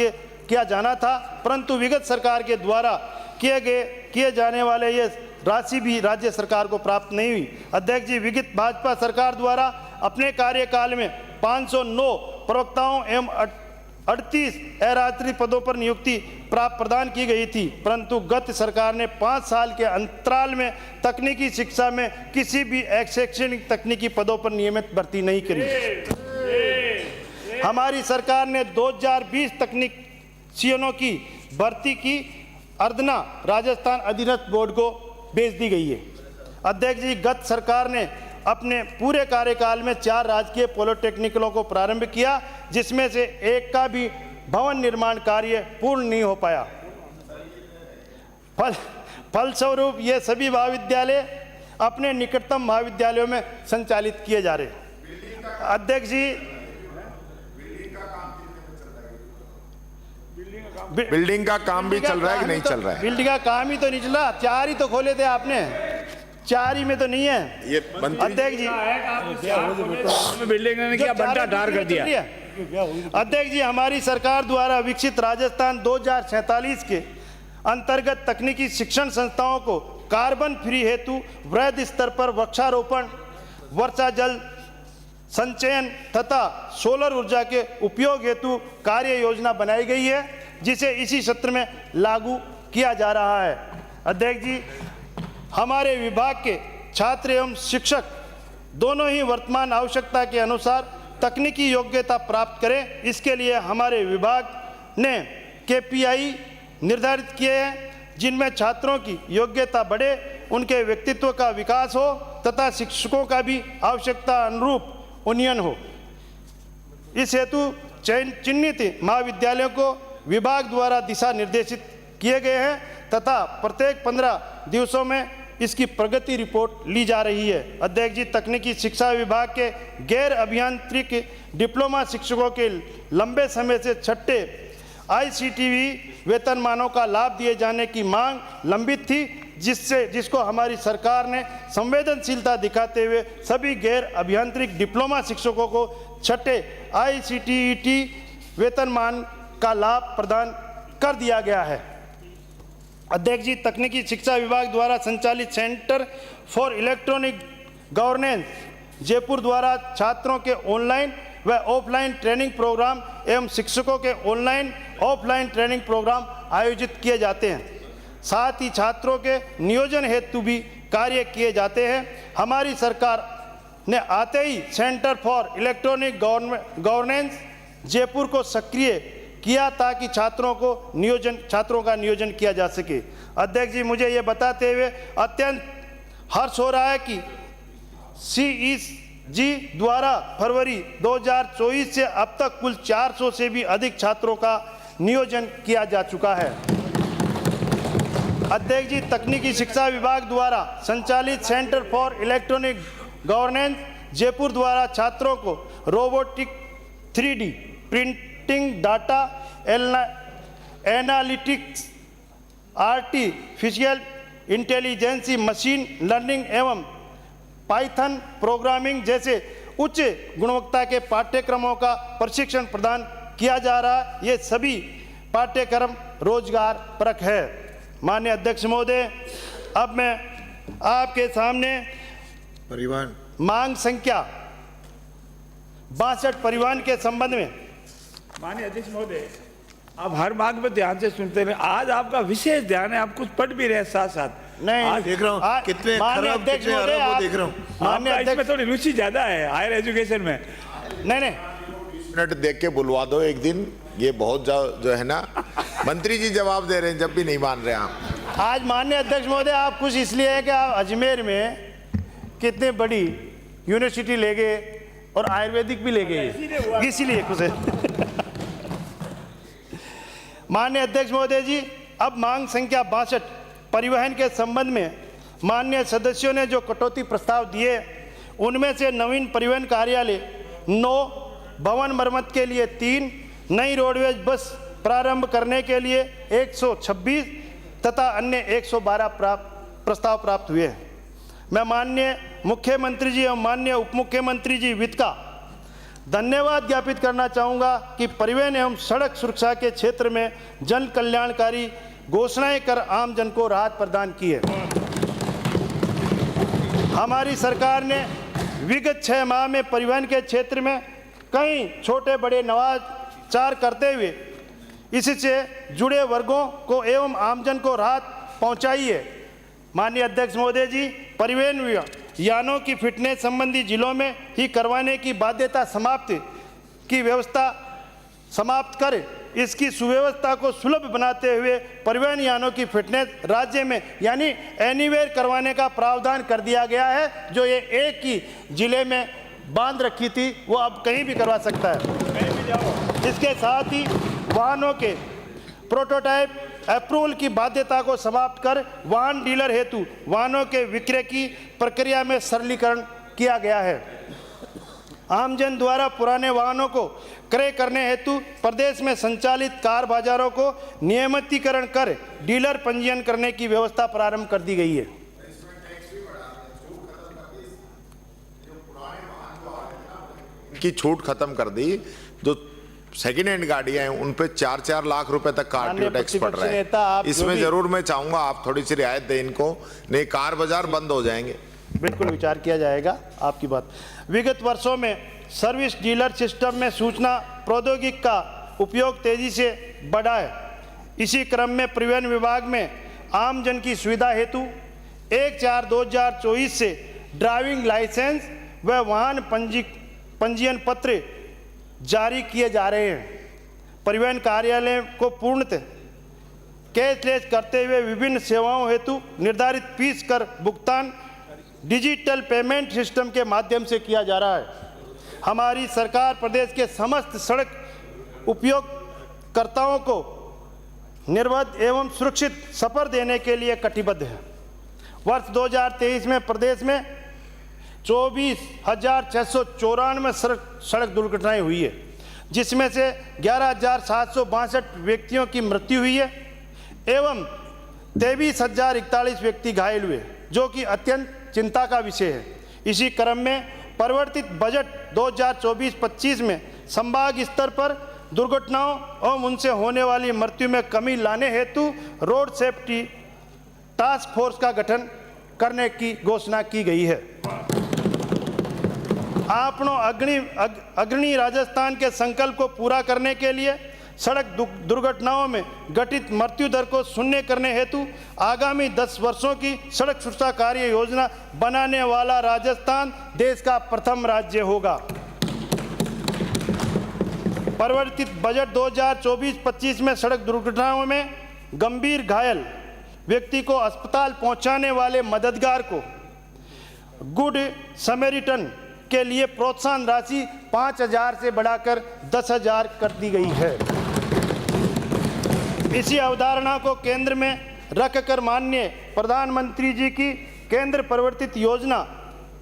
किया जाना था, परंतु विगत सरकार के द्वारा किए जाने वाले ये राशि भी राज्य सरकार को प्राप्त नहीं हुई। अध्यक्ष जी, विगत भाजपा सरकार द्वारा अपने कार्यकाल में 509 प्रवक्ताओं एवं 38 अराजपत्रित पदों पर नियुक्ति प्रदान की गई थी, परंतु गत सरकार ने 5 साल के अंतराल में तकनीकी शिक्षा में किसी भी शैक्षणिक तकनीकी पदों पर नियमित भर्ती नहीं करी। हमारी सरकार ने 2020 तकनीशियनों की भर्ती की अर्दना राजस्थान अधीनस्थ बोर्ड को भेज दी गई है। अध्यक्ष जी, गत सरकार ने अपने पूरे कार्यकाल में 4 राजकीय पॉलिटेक्निकों को प्रारंभ किया, जिसमें से एक का भी भवन निर्माण कार्य पूर्ण नहीं हो पाया। फलस्वरूप ये सभी महाविद्यालय अपने निकटतम महाविद्यालयों में संचालित किए जा रहे हैं। अध्यक्ष जी, बिल्डिंग का काम भी चल रहा है कि नहीं चल रहा है? बिल्डिंग का काम ही तो नहीं चल रहा, 4 ही तो खोले थे आपने, 4 ही में तो नहीं है। ये अध्यक्ष जी, बिल्डिंग ने क्या बंटा ढार कर दिया। अध्यक्ष जी, हमारी सरकार द्वारा विकसित राजस्थान 2047 के अंतर्गत तकनीकी शिक्षण संस्थाओं को कार्बन फ्री हेतु वृहद स्तर पर वृक्षारोपण, वर्षा जल संचयन तथा सोलर ऊर्जा के उपयोग हेतु कार्य योजना बनाई गई है, जिसे इसी सत्र में लागू किया जा रहा है। अध्यक्ष जी, हमारे विभाग के छात्र एवं शिक्षक दोनों ही वर्तमान आवश्यकता के अनुसार तकनीकी योग्यता प्राप्त करें। इसके लिए हमारे विभाग ने KPI निर्धारित किए हैं, जिनमें छात्रों की योग्यता बढ़े, उनके व्यक्तित्व का विकास हो तथा शिक्षकों का भी आवश्यकता अनुरूप उन्नयन हो। इस हेतु चिन्हित महाविद्यालयों को विभाग द्वारा दिशा निर्देशित किए गए हैं तथा प्रत्येक 15 दिवसों में इसकी प्रगति रिपोर्ट ली जा रही है। अध्यक्ष जी, तकनीकी शिक्षा विभाग के गैर अभियांत्रिक डिप्लोमा शिक्षकों के लंबे समय से छठे ICTV वेतनमानों का लाभ दिए जाने की मांग लंबित थी, जिसको हमारी सरकार ने संवेदनशीलता दिखाते हुए सभी गैर अभियांत्रिक डिप्लोमा शिक्षकों को छठे ICTET वेतनमान का लाभ प्रदान कर दिया गया है। अध्यक्ष जी, तकनीकी शिक्षा विभाग द्वारा संचालित centre for electronic governance Jaipur द्वारा छात्रों के ऑनलाइन व ऑफलाइन ट्रेनिंग प्रोग्राम एवं शिक्षकों के ऑनलाइन ऑफलाइन ट्रेनिंग प्रोग्राम आयोजित किए जाते हैं। साथ ही छात्रों के नियोजन हेतु भी कार्य किए जाते हैं। हमारी सरकार ने आते ही centre for electronic governance Jaipur को सक्रिय किया ताकि छात्रों का नियोजन किया जा सके। अध्यक्ष जी, मुझे ये बताते हुए अत्यंत हर्ष हो रहा है कि CEG द्वारा फरवरी 2024 से अब तक कुल 400 से भी अधिक छात्रों का नियोजन किया जा चुका है। अध्यक्ष जी, तकनीकी शिक्षा विभाग द्वारा संचालित centre for electronic governance Jaipur द्वारा छात्रों को robotic 3D printing, data analytics, artificial intelligence, machine learning एवं पाइथन प्रोग्रामिंग जैसे उच्च गुणवत्ता के पाठ्यक्रमों का प्रशिक्षण प्रदान किया जा रहा है। ये सभी पाठ्यक्रम रोजगार परक है। माननीय अध्यक्ष महोदय, अब मैं आपके सामने परिवहन मांग संख्या 62 परिवहन के संबंध में। माननीय अध्यक्ष महोदय, आप हर मांग में ध्यान से सुनते रहे। आज आपका विशेष ध्यान है, आप कुछ पढ़ भी रहे हैं साथ साथ। नहीं, देख रहा हूँ कितने खराब कितने अरब वो देख रहा हूँ। माननीय आपका अध्यक्ष, इसमें थोड़ी रुचि ज्यादा है हायर एजुकेशन में। नहीं, मिनट देख के बुलवा दो एक दिन। ये बहुत जो है ना, मंत्री जी जवाब दे रहे हैं जब भी नहीं मान रहे आप। आज माननीय अध्यक्ष महोदय, आप खुश इसलिए है कि आप अजमेर में कितने बड़ी यूनिवर्सिटी ले गए और आयुर्वेदिक भी ले गए, इसीलिए खुश है। माननीय अध्यक्ष महोदय जी, अब मांग संख्या 62 परिवहन के संबंध में माननीय सदस्यों ने जो कटौती प्रस्ताव दिए उनमें से नवीन परिवहन कार्यालय 9, भवन मरम्मत के लिए 3, नई रोडवेज बस प्रारंभ करने के लिए 126 तथा अन्य 112 प्रस्ताव प्राप्त हुए हैं। मैं माननीय मुख्यमंत्री जी और माननीय उप मुख्यमंत्री जी वित्त का धन्यवाद ज्ञापित करना चाहूँगा कि परिवहन एवं सड़क सुरक्षा के क्षेत्र में जन कल्याणकारी घोषणाएं कर आम जन को राहत प्रदान की है। हमारी सरकार ने विगत 6 माह में परिवहन के क्षेत्र में कई छोटे बड़े नवाचार करते हुए इससे जुड़े वर्गों को एवं आमजन को राहत पहुंचाई है। माननीय अध्यक्ष महोदय जी, परिवहन यानों की फिटनेस संबंधी जिलों में ही करवाने की बाध्यता की व्यवस्था समाप्त कर इसकी सुव्यवस्था को सुलभ बनाते हुए परिवहन यानों की फिटनेस राज्य में यानी एनीवेयर करवाने का प्रावधान कर दिया गया है। जो ये एक ही जिले में बांध रखी थी वो अब कहीं भी करवा सकता है। इसके साथ ही वाहनों के प्रोटोटाइप अप्रूवल की बाध्यता को समाप्त कर वाहन डीलर हेतु वाहनों के विक्रय की प्रक्रिया में सरलीकरण किया गया है। आमजन द्वारा पुराने वाहनों को क्रय करने हेतु प्रदेश में संचालित कार बाजारों को नियमितीकरण कर डीलर पंजीयन करने की व्यवस्था प्रारंभ कर दी गई है। की छूट खत्म कर दी। जो सेकेंड हैंड गाड़ियां हैं उन पे 4-4 लाख रुपए तक का आरटीओ टैक्स पड़ रहा है। इसमें जरूर मैं चाहूंगा आप थोड़ी सी रियायत दें इनको, नहीं कार बाजार बंद हो जाएंगे। बिल्कुल विचार किया जाएगा आपकी बात। विगत वर्षों में सर्विस डीलर सिस्टम में सूचना प्रौद्योगिकी का उपयोग तेजी से बढ़ा है। इसी क्रम में परिवहन विभाग में आम जन की सुविधा हेतु 1/4/2024 से ड्राइविंग लाइसेंस व वाहन पंजीयन पत्र जारी किए जा रहे हैं। परिवहन कार्यालय को पूर्णतः कैशलेस करते हुए विभिन्न सेवाओं हेतु निर्धारित फीस कर भुगतान डिजिटल पेमेंट सिस्टम के माध्यम से किया जा रहा है। हमारी सरकार प्रदेश के समस्त सड़क उपयोगकर्ताओं को निर्बाध एवं सुरक्षित सफर देने के लिए कटिबद्ध है। वर्ष 2023 में प्रदेश में 24,694 सड़क दुर्घटनाएं हुई है, जिसमें से 11,762 व्यक्तियों की मृत्यु हुई है एवं 23,041 व्यक्ति घायल हुए, जो कि अत्यंत चिंता का विषय है। इसी क्रम में परिवर्तित बजट 2024-25 में संभाग स्तर पर दुर्घटनाओं एवं उनसे होने वाली मृत्यु में कमी लाने हेतु रोड सेफ्टी टास्क फोर्स का गठन करने की घोषणा की गई है। आपनो अग्रणी राजस्थान के संकल्प को पूरा करने के लिए सड़क दुर्घटनाओं में घटित मृत्यु दर को शून्य करने हेतु आगामी 10 वर्षों की सड़क सुरक्षा कार्य योजना बनाने वाला राजस्थान देश का प्रथम राज्य होगा। परिवर्तित बजट 2024-25 में सड़क दुर्घटनाओं में गंभीर घायल व्यक्ति को अस्पताल पहुंचाने वाले मददगार को गुड समैरिटन के लिए प्रोत्साहन राशि 5,000 से बढ़ाकर 10,000 कर दी गई है। इसी अवधारणा को केंद्र में रखकर माननीय प्रधानमंत्री जी की केंद्र प्रवर्तित योजना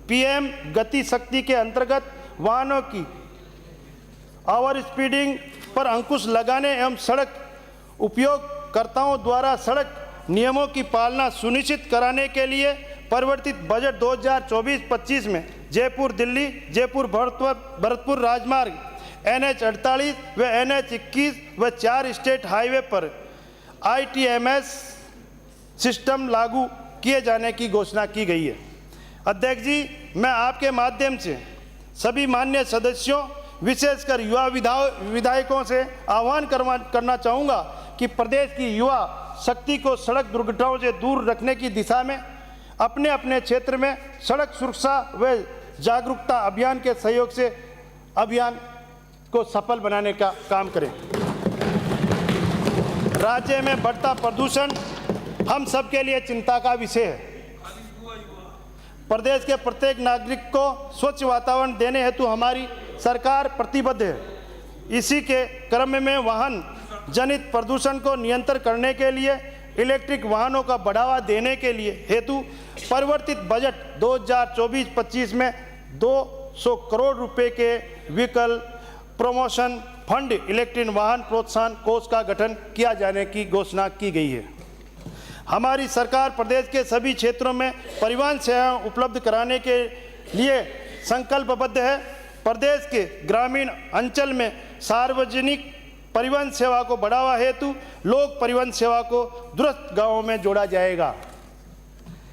पीएम गति शक्ति के अंतर्गत वाहनों की ओवर स्पीडिंग पर अंकुश लगाने एवं सड़क उपयोगकर्ताओं द्वारा सड़क नियमों की पालना सुनिश्चित कराने के लिए परिवर्तित बजट 2024-25 में जयपुर दिल्ली, जयपुर भरतपुर राजमार्ग NH48 व NH21 व 4 स्टेट हाईवे पर ITMS सिस्टम लागू किए जाने की घोषणा की गई है। अध्यक्ष जी, मैं आपके माध्यम से सभी माननीय सदस्यों, विशेषकर युवा विधायकों से आह्वान करना चाहूँगा कि प्रदेश की युवा शक्ति को सड़क दुर्घटनाओं से दूर रखने की दिशा में अपने अपने क्षेत्र में सड़क सुरक्षा व जागरूकता अभियान के सहयोग से अभियान को सफल बनाने का काम करें। राज्य में बढ़ता प्रदूषण हम सब के लिए चिंता का विषय है। प्रदेश के प्रत्येक नागरिक को स्वच्छ वातावरण देने हेतु हमारी सरकार प्रतिबद्ध है। इसी के क्रम में वाहन जनित प्रदूषण को नियंत्रण करने के लिए इलेक्ट्रिक वाहनों का बढ़ावा देने के लिए हेतु परिवर्तित बजट 2024-25 में 200 करोड़ रुपए के व्हीकल प्रमोशन फंड इलेक्ट्रिक वाहन प्रोत्साहन कोष का गठन किया जाने की घोषणा की गई है। हमारी सरकार प्रदेश के सभी क्षेत्रों में परिवहन सेवाएं उपलब्ध कराने के लिए संकल्पबद्ध है। प्रदेश के ग्रामीण अंचल में सार्वजनिक परिवहन सेवा को बढ़ावा हेतु लोक परिवहन सेवा को दूरस्थ गांवों में जोड़ा जाएगा।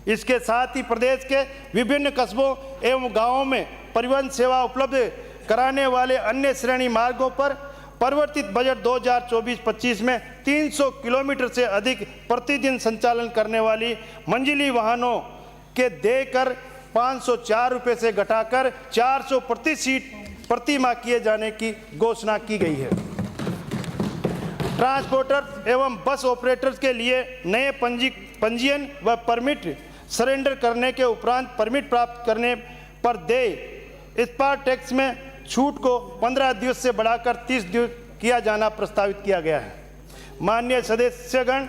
इसके साथ ही प्रदेश के विभिन्न कस्बों एवं गांवों में परिवहन सेवा उपलब्ध कराने वाले अन्य श्रेणी मार्गों पर परिवर्तित बजट 2024-25 में 300 किलोमीटर से अधिक प्रतिदिन संचालन करने वाली मंजिली वाहनों के देकर 504 रुपये से घटाकर 400 प्रति सीट प्रति माह किए जाने की घोषणा की गई है। ट्रांसपोर्टर एवं बस ऑपरेटर्स के लिए नए पंजीयन व परमिट सरेंडर करने के उपरांत परमिट प्राप्त करने पर देय स्पार टैक्स में छूट को 15 दिवस से बढ़ाकर 30 दिवस किया जाना प्रस्तावित किया गया है। माननीय सदस्यगण,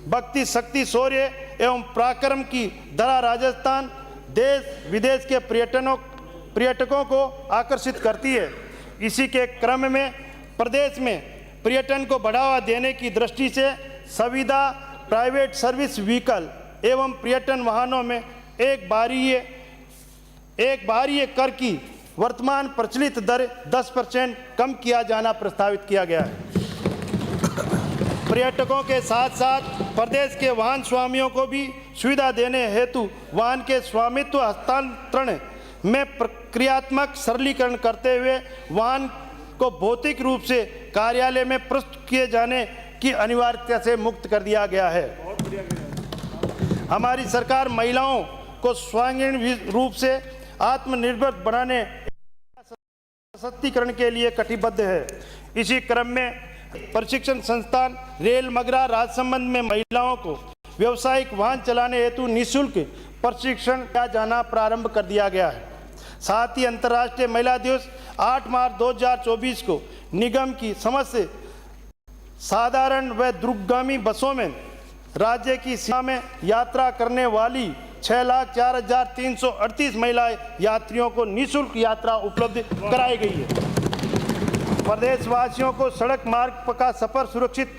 भक्ति शक्ति शौर्य एवं पराक्रम की धरा राजस्थान देश विदेश के पर्यटकों को आकर्षित करती है। इसी के क्रम में प्रदेश में पर्यटन को बढ़ावा देने की दृष्टि से सुविधा प्राइवेट सर्विस व्हीकल एवं पर्यटन वाहनों में एक बारीय कर की वर्तमान प्रचलित दर 10% कम किया जाना प्रस्तावित किया गया है। पर्यटकों के साथ साथ प्रदेश के वाहन स्वामियों को भी सुविधा देने हेतु वाहन के स्वामित्व हस्तांतरण में प्रक्रियात्मक सरलीकरण करते हुए वाहन को भौतिक रूप से कार्यालय में प्रस्तुत किए जाने की अनिवार्यता से मुक्त कर दिया गया है। हमारी सरकार महिलाओं को स्वांगीण रूप से आत्मनिर्भर बनाने सशक्तिकरण के लिए कटिबद्ध है। इसी क्रम में प्रशिक्षण संस्थान रेल मगरा राजसमंद में महिलाओं को व्यावसायिक वाहन चलाने हेतु निःशुल्क प्रशिक्षण किया जाना प्रारंभ कर दिया गया है। साथ ही अंतर्राष्ट्रीय महिला दिवस 8 मार्च 2024 को निगम की समस्त साधारण व द्रुतगामी बसों में राज्य की सीमा में यात्रा करने वाली 6,04,338 महिला यात्रियों को निःशुल्क यात्रा उपलब्ध कराई गई है। प्रदेशवासियों को सड़क मार्ग का सफर सुरक्षित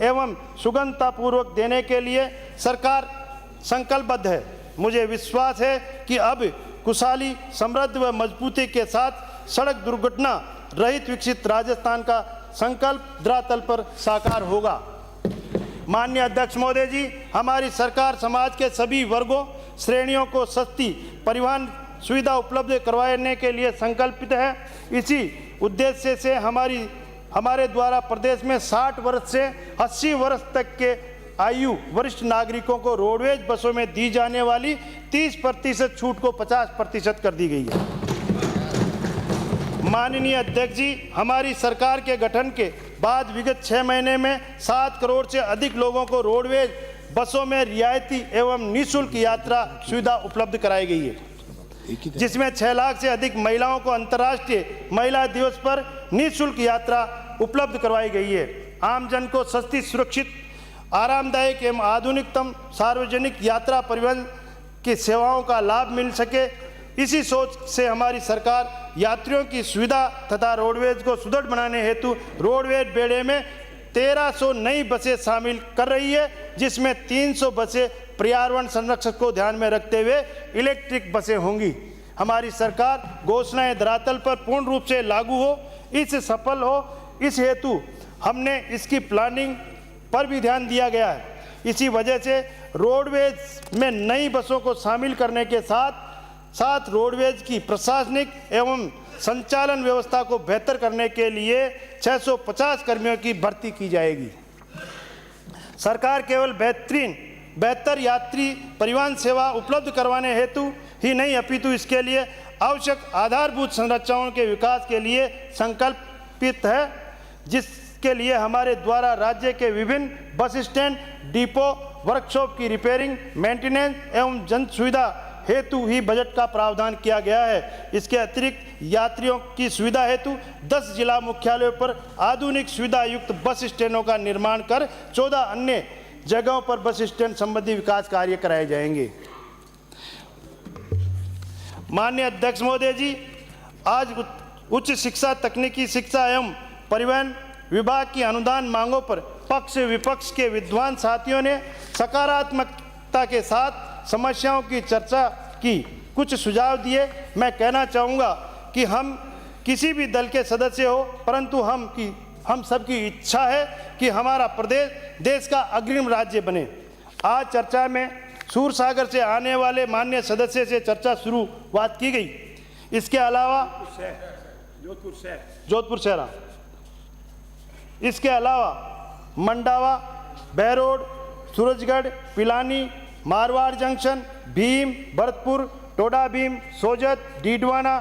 एवं सुगमतापूर्वक देने के लिए सरकार संकल्पबद्ध है। मुझे विश्वास है कि अब खुशहाली समृद्ध व मजबूती के साथ सड़क दुर्घटना रहित विकसित राजस्थान का संकल्प धरातल पर साकार होगा। माननीय अध्यक्ष महोदय जी, हमारी सरकार समाज के सभी वर्गों श्रेणियों को सस्ती परिवहन सुविधा उपलब्ध करवाने के लिए संकल्पित है। इसी उद्देश्य से हमारे द्वारा प्रदेश में 60 वर्ष से 80 वर्ष तक के आयु वरिष्ठ नागरिकों को रोडवेज बसों में दी जाने वाली 30% छूट को 50% कर दी गई है। माननीय अध्यक्ष जी, हमारी सरकार के गठन के बाद विगत 6 महीने में 7 करोड़ से अधिक लोगों को रोडवेज बसों में रियायती एवं निःशुल्क यात्रा सुविधा उपलब्ध कराई गई है, जिसमें 6 लाख से अधिक महिलाओं को अंतर्राष्ट्रीय महिला दिवस पर निःशुल्क यात्रा उपलब्ध करवाई गई है। आमजन को सस्ती, सुरक्षित, आरामदायक एवं आधुनिकतम सार्वजनिक यात्रा परिवहन की सेवाओं का लाभ मिल सके, इसी सोच से हमारी सरकार यात्रियों की सुविधा तथा रोडवेज को सुदृढ़ बनाने हेतु रोडवेज बेड़े में 1300 नई बसें शामिल कर रही है, जिसमें 300 बसें पर्यावरण संरक्षण को ध्यान में रखते हुए इलेक्ट्रिक बसें होंगी। हमारी सरकार घोषणाएं धरातल पर पूर्ण रूप से लागू हो, इससे सफल हो, इस हेतु हमने इसकी प्लानिंग पर भी ध्यान दिया गया है। इसी वजह से रोडवेज में नई बसों को शामिल करने के साथ साथ रोडवेज की प्रशासनिक एवं संचालन व्यवस्था को बेहतर करने के लिए 650 कर्मियों की भर्ती की जाएगी। सरकार केवल बेहतर यात्री परिवहन सेवा उपलब्ध करवाने हेतु ही नहीं, अपितु इसके लिए आवश्यक आधारभूत संरचनाओं के विकास के लिए संकल्पित है, जिसके लिए हमारे द्वारा राज्य के विभिन्न बस स्टैंड, डिपो, वर्कशॉप की रिपेयरिंग, मेंटेनेंस एवं जन सुविधा हेतु ही बजट का प्रावधान किया गया है। इसके अतिरिक्त यात्रियों की सुविधा हेतु 10 जिला मुख्यालयों पर आधुनिक सुविधा युक्त बस स्टैंडों का निर्माण कर 14 अन्य जगहों पर बस स्टैंड संबंधी विकास कार्य कराए जाएंगे। माननीय अध्यक्ष महोदय जी, आज उच्च शिक्षा, तकनीकी शिक्षा एवं परिवहन विभाग की अनुदान मांगों पर पक्ष विपक्ष के विद्वान साथियों ने सकारात्मकता के साथ समस्याओं की चर्चा की, कुछ सुझाव दिए। मैं कहना चाहूँगा कि हम किसी भी दल के सदस्य हो, परंतु हम सबकी इच्छा है कि हमारा प्रदेश देश का अग्रिम राज्य बने। आज चर्चा में सूर सागर से आने वाले माननीय सदस्य से चर्चा शुरुआत की गई। इसके अलावा जोधपुर शहर, इसके अलावा मंडावा, बहरोड, सूरजगढ़, पिलानी, मारवाड़ जंक्शन, भीम, भरतपुर, टोडा भीम, सोजत, डीडवाना,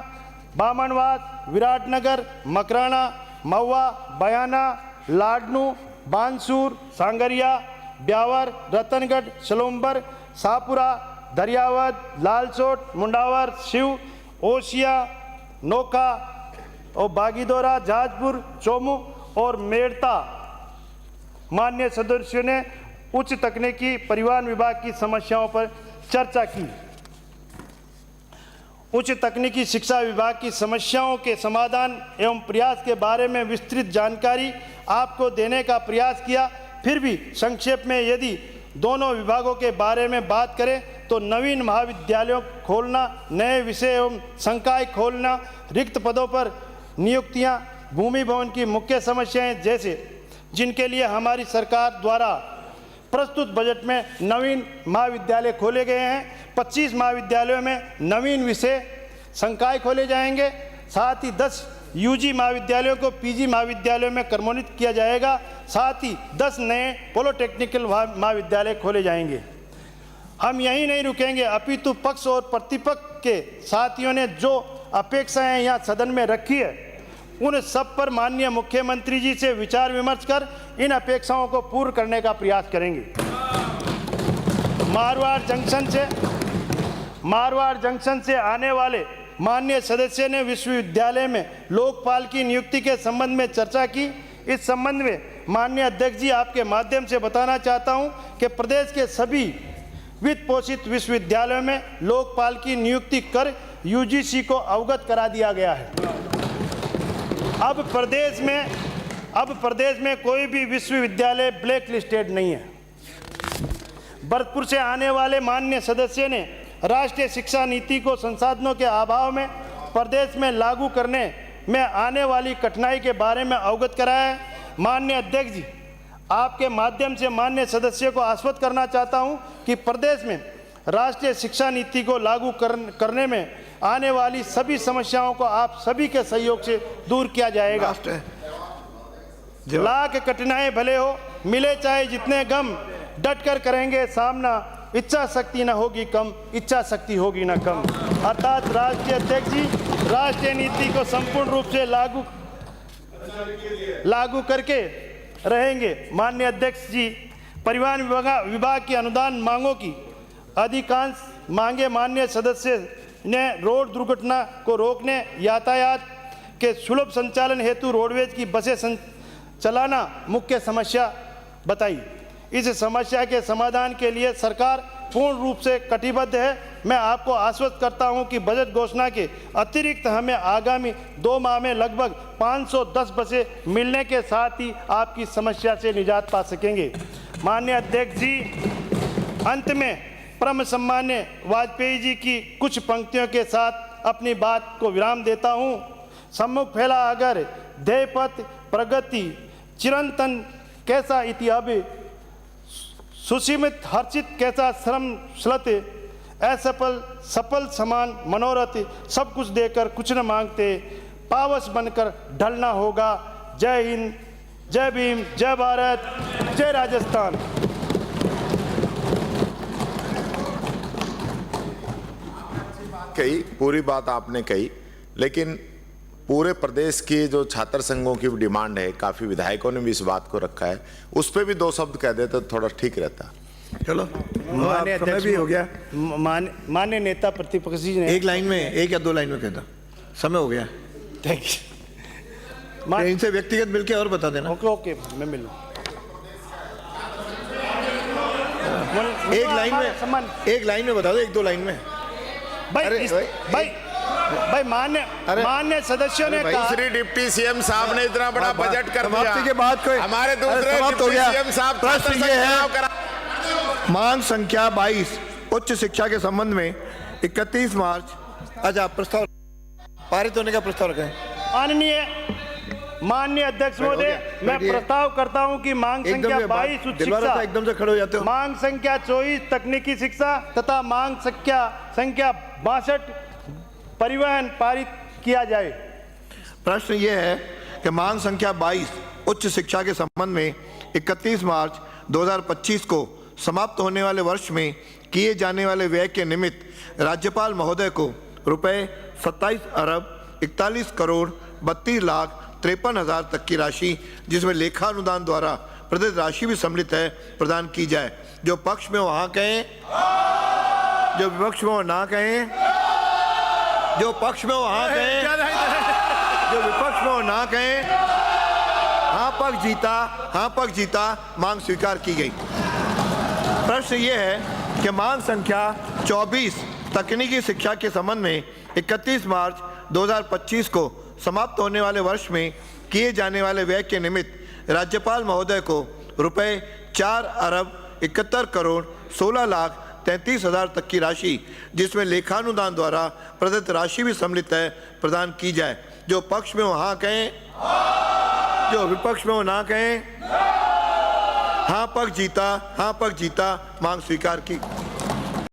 बामनवास, विराटनगर, मकराना, महुआ, बयाना, लाडनू, बांसुर, सांगरिया, ब्यावर, रतनगढ़, सलोम्बर, सापुरा, दरियावद, लालसोट, मुंडावर, शिव, ओसिया, नोका और बागीदोरा, जाजपुर, चोमू और मेड़ता माननीय सदस्यों ने उच्च तकनीकी परिवहन विभाग की समस्याओं पर चर्चा की। उच्च तकनीकी शिक्षा विभाग की समस्याओं के समाधान एवं प्रयास के बारे में विस्तृत जानकारी आपको देने का प्रयास किया। फिर भी संक्षेप में यदि दोनों विभागों के बारे में बात करें तो नवीन महाविद्यालयों खोलना, नए विषय एवं संकाय खोलना, रिक्त पदों पर नियुक्तियां, भूमि भवन की मुख्य समस्याएं जैसे जिनके लिए हमारी सरकार द्वारा प्रस्तुत बजट में नवीन महाविद्यालय खोले गए हैं। 25 महाविद्यालयों में नवीन विषय संकाय खोले जाएंगे। साथ ही 10 यूजी महाविद्यालयों को पीजी महाविद्यालयों में क्रमोन्नत किया जाएगा। साथ ही 10 नए पॉलिटेक्निकल महाविद्यालय खोले जाएंगे। हम यहीं नहीं रुकेंगे, अपितु पक्ष और प्रतिपक्ष के साथियों ने जो अपेक्षाएं यहाँ सदन में रखी है, उन सब पर माननीय मुख्यमंत्री जी से विचार विमर्श कर इन अपेक्षाओं को पूर्ण करने का प्रयास करेंगे। मारवाड़ जंक्शन से आने वाले माननीय सदस्य ने विश्वविद्यालय में लोकपाल की नियुक्ति के संबंध में चर्चा की। इस संबंध में माननीय अध्यक्ष जी, आपके माध्यम से बताना चाहता हूं कि प्रदेश के सभी वित्त पोषित विश्वविद्यालयों में लोकपाल की नियुक्ति कर यूजीसी को अवगत करा दिया गया है। अब प्रदेश में कोई भी विश्वविद्यालय ब्लैक लिस्टेड नहीं है। भरतपुर से आने वाले माननीय सदस्य ने राष्ट्रीय शिक्षा नीति को संसाधनों के अभाव में प्रदेश में लागू करने में आने वाली कठिनाई के बारे में अवगत कराया है। माननीय अध्यक्ष जी, आपके माध्यम से माननीय सदस्य को आश्वस्त करना चाहता हूं कि प्रदेश में राष्ट्रीय शिक्षा नीति को लागू करने में आने वाली सभी समस्याओं को आप सभी के सहयोग से दूर किया जाएगा। लाख कठिनाई भले हो, मिले चाहे जितने गम, डट कर करेंगे सामना, इच्छा शक्ति न होगी कम, इच्छा शक्ति होगी न कम। अर्थात राष्ट्रीय अध्यक्ष जी, राष्ट्रीय नीति को संपूर्ण रूप से लागू करके रहेंगे। माननीय अध्यक्ष जी, परिवहन विभाग की अनुदान मांगों की अधिकांश मांगे माननीय सदस्य ने रोड दुर्घटना को रोकने, यातायात के सुलभ संचालन हेतु रोडवेज की बसें चलाना मुख्य समस्या बताई। इस समस्या के समाधान के लिए सरकार पूर्ण रूप से कटिबद्ध है। मैं आपको आश्वस्त करता हूं कि बजट घोषणा के अतिरिक्त हमें आगामी 2 माह में लगभग 510 बसें मिलने के साथ ही आपकी समस्या से निजात पा सकेंगे। माननीय अध्यक्ष जी, अंत में परम सम्मान्य वाजपेयी जी की कुछ पंक्तियों के साथ अपनी बात को विराम देता हूं। सम्मुख फैला अगर ध्येयपथ प्रगति चिरंतन कैसा इतिहास, सुसीमित हर्षित कैसा श्रम श्लत, असफल सफल समान मनोरथ, सब कुछ देकर कुछ न मांगते, पावस बनकर ढलना होगा। जय हिंद, जय भीम, जय भारत, जय राजस्थान। कही पूरी बात आपने कही, लेकिन पूरे प्रदेश की जो छात्र संघों की डिमांड है, काफी विधायकों ने भी इस बात को रखा है, उस पर भी 2 शब्द कह देते तो थोड़ा ठीक रहता। चलो, माननीय अध्यक्ष भी हो गया। माननीय नेता प्रतिपक्ष जी ने एक लाइन में, 1 या 2 लाइन में कहता, समय हो गया। Thank you. इनसे व्यक्तिगत मिलके और बता देना। ओके, मैं मिलूँ। एक लाइन में बता दो, 1-2 लाइन में। भाई अरे भाई मान्य सदस्यों ने कहा, दूसरी डिप्टी सीएम साहब ने इतना बड़ा बजट कर दिया, समाप्ति के बाद कोई हमारे दूसरे समाप्त हो डिप्टी गया। सीएम साहब प्रश्न ये है, करा। मांग संख्या 22 उच्च शिक्षा के संबंध में 31 मार्च। अच्छा, प्रस्ताव पारित होने का प्रस्ताव रखें। माननीय अध्यक्ष महोदय, मैं प्रस्ताव करता हूं कि मांग संख्या 22 उच्च शिक्षा, एकदम से खड़े हो जाते हो। मांग संख्या 24 तकनीकी शिक्षा तथा मांग संख्या 62 परिवहन पारित किया जाए। प्रश्न ये है कि मांग संख्या 22 उच्च शिक्षा के संबंध में 31 मार्च 2025 को समाप्त होने वाले वर्ष में किए जाने वाले व्यय के निमित्त राज्यपाल महोदय को रुपए 27 अरब 41 करोड़ 32 लाख 53 हजार तक की राशि, जिसमें लेखा अनुदान द्वारा प्रदत्त राशि भी सम्मिलित है, प्रदान की जाए। जो पक्ष में वो हाँ कहें, जो विपक्ष में वो ना कहें। जो पक्ष में वो हाँ कहें, जो विपक्ष में वो ना कहें। हाँ पक्ष जीता, मांग स्वीकार की गई। प्रश्न ये है कि मांग संख्या 24 तकनीकी शिक्षा के संबंध में 31 मार्च 2025 को समाप्त होने वाले वर्ष में किए जाने वाले व्यय के निमित्त राज्यपाल महोदय को रुपए 4 अरब 71 करोड़ 16 लाख 33 हजार तक की राशि, जिसमें लेखानुदान द्वारा प्रदत्त राशि भी सम्मिलित है, प्रदान की जाए। जो पक्ष में वो हाँ कहें, जो विपक्ष में वो ना कहें। हाँ पक्ष जीता, मांग स्वीकार की।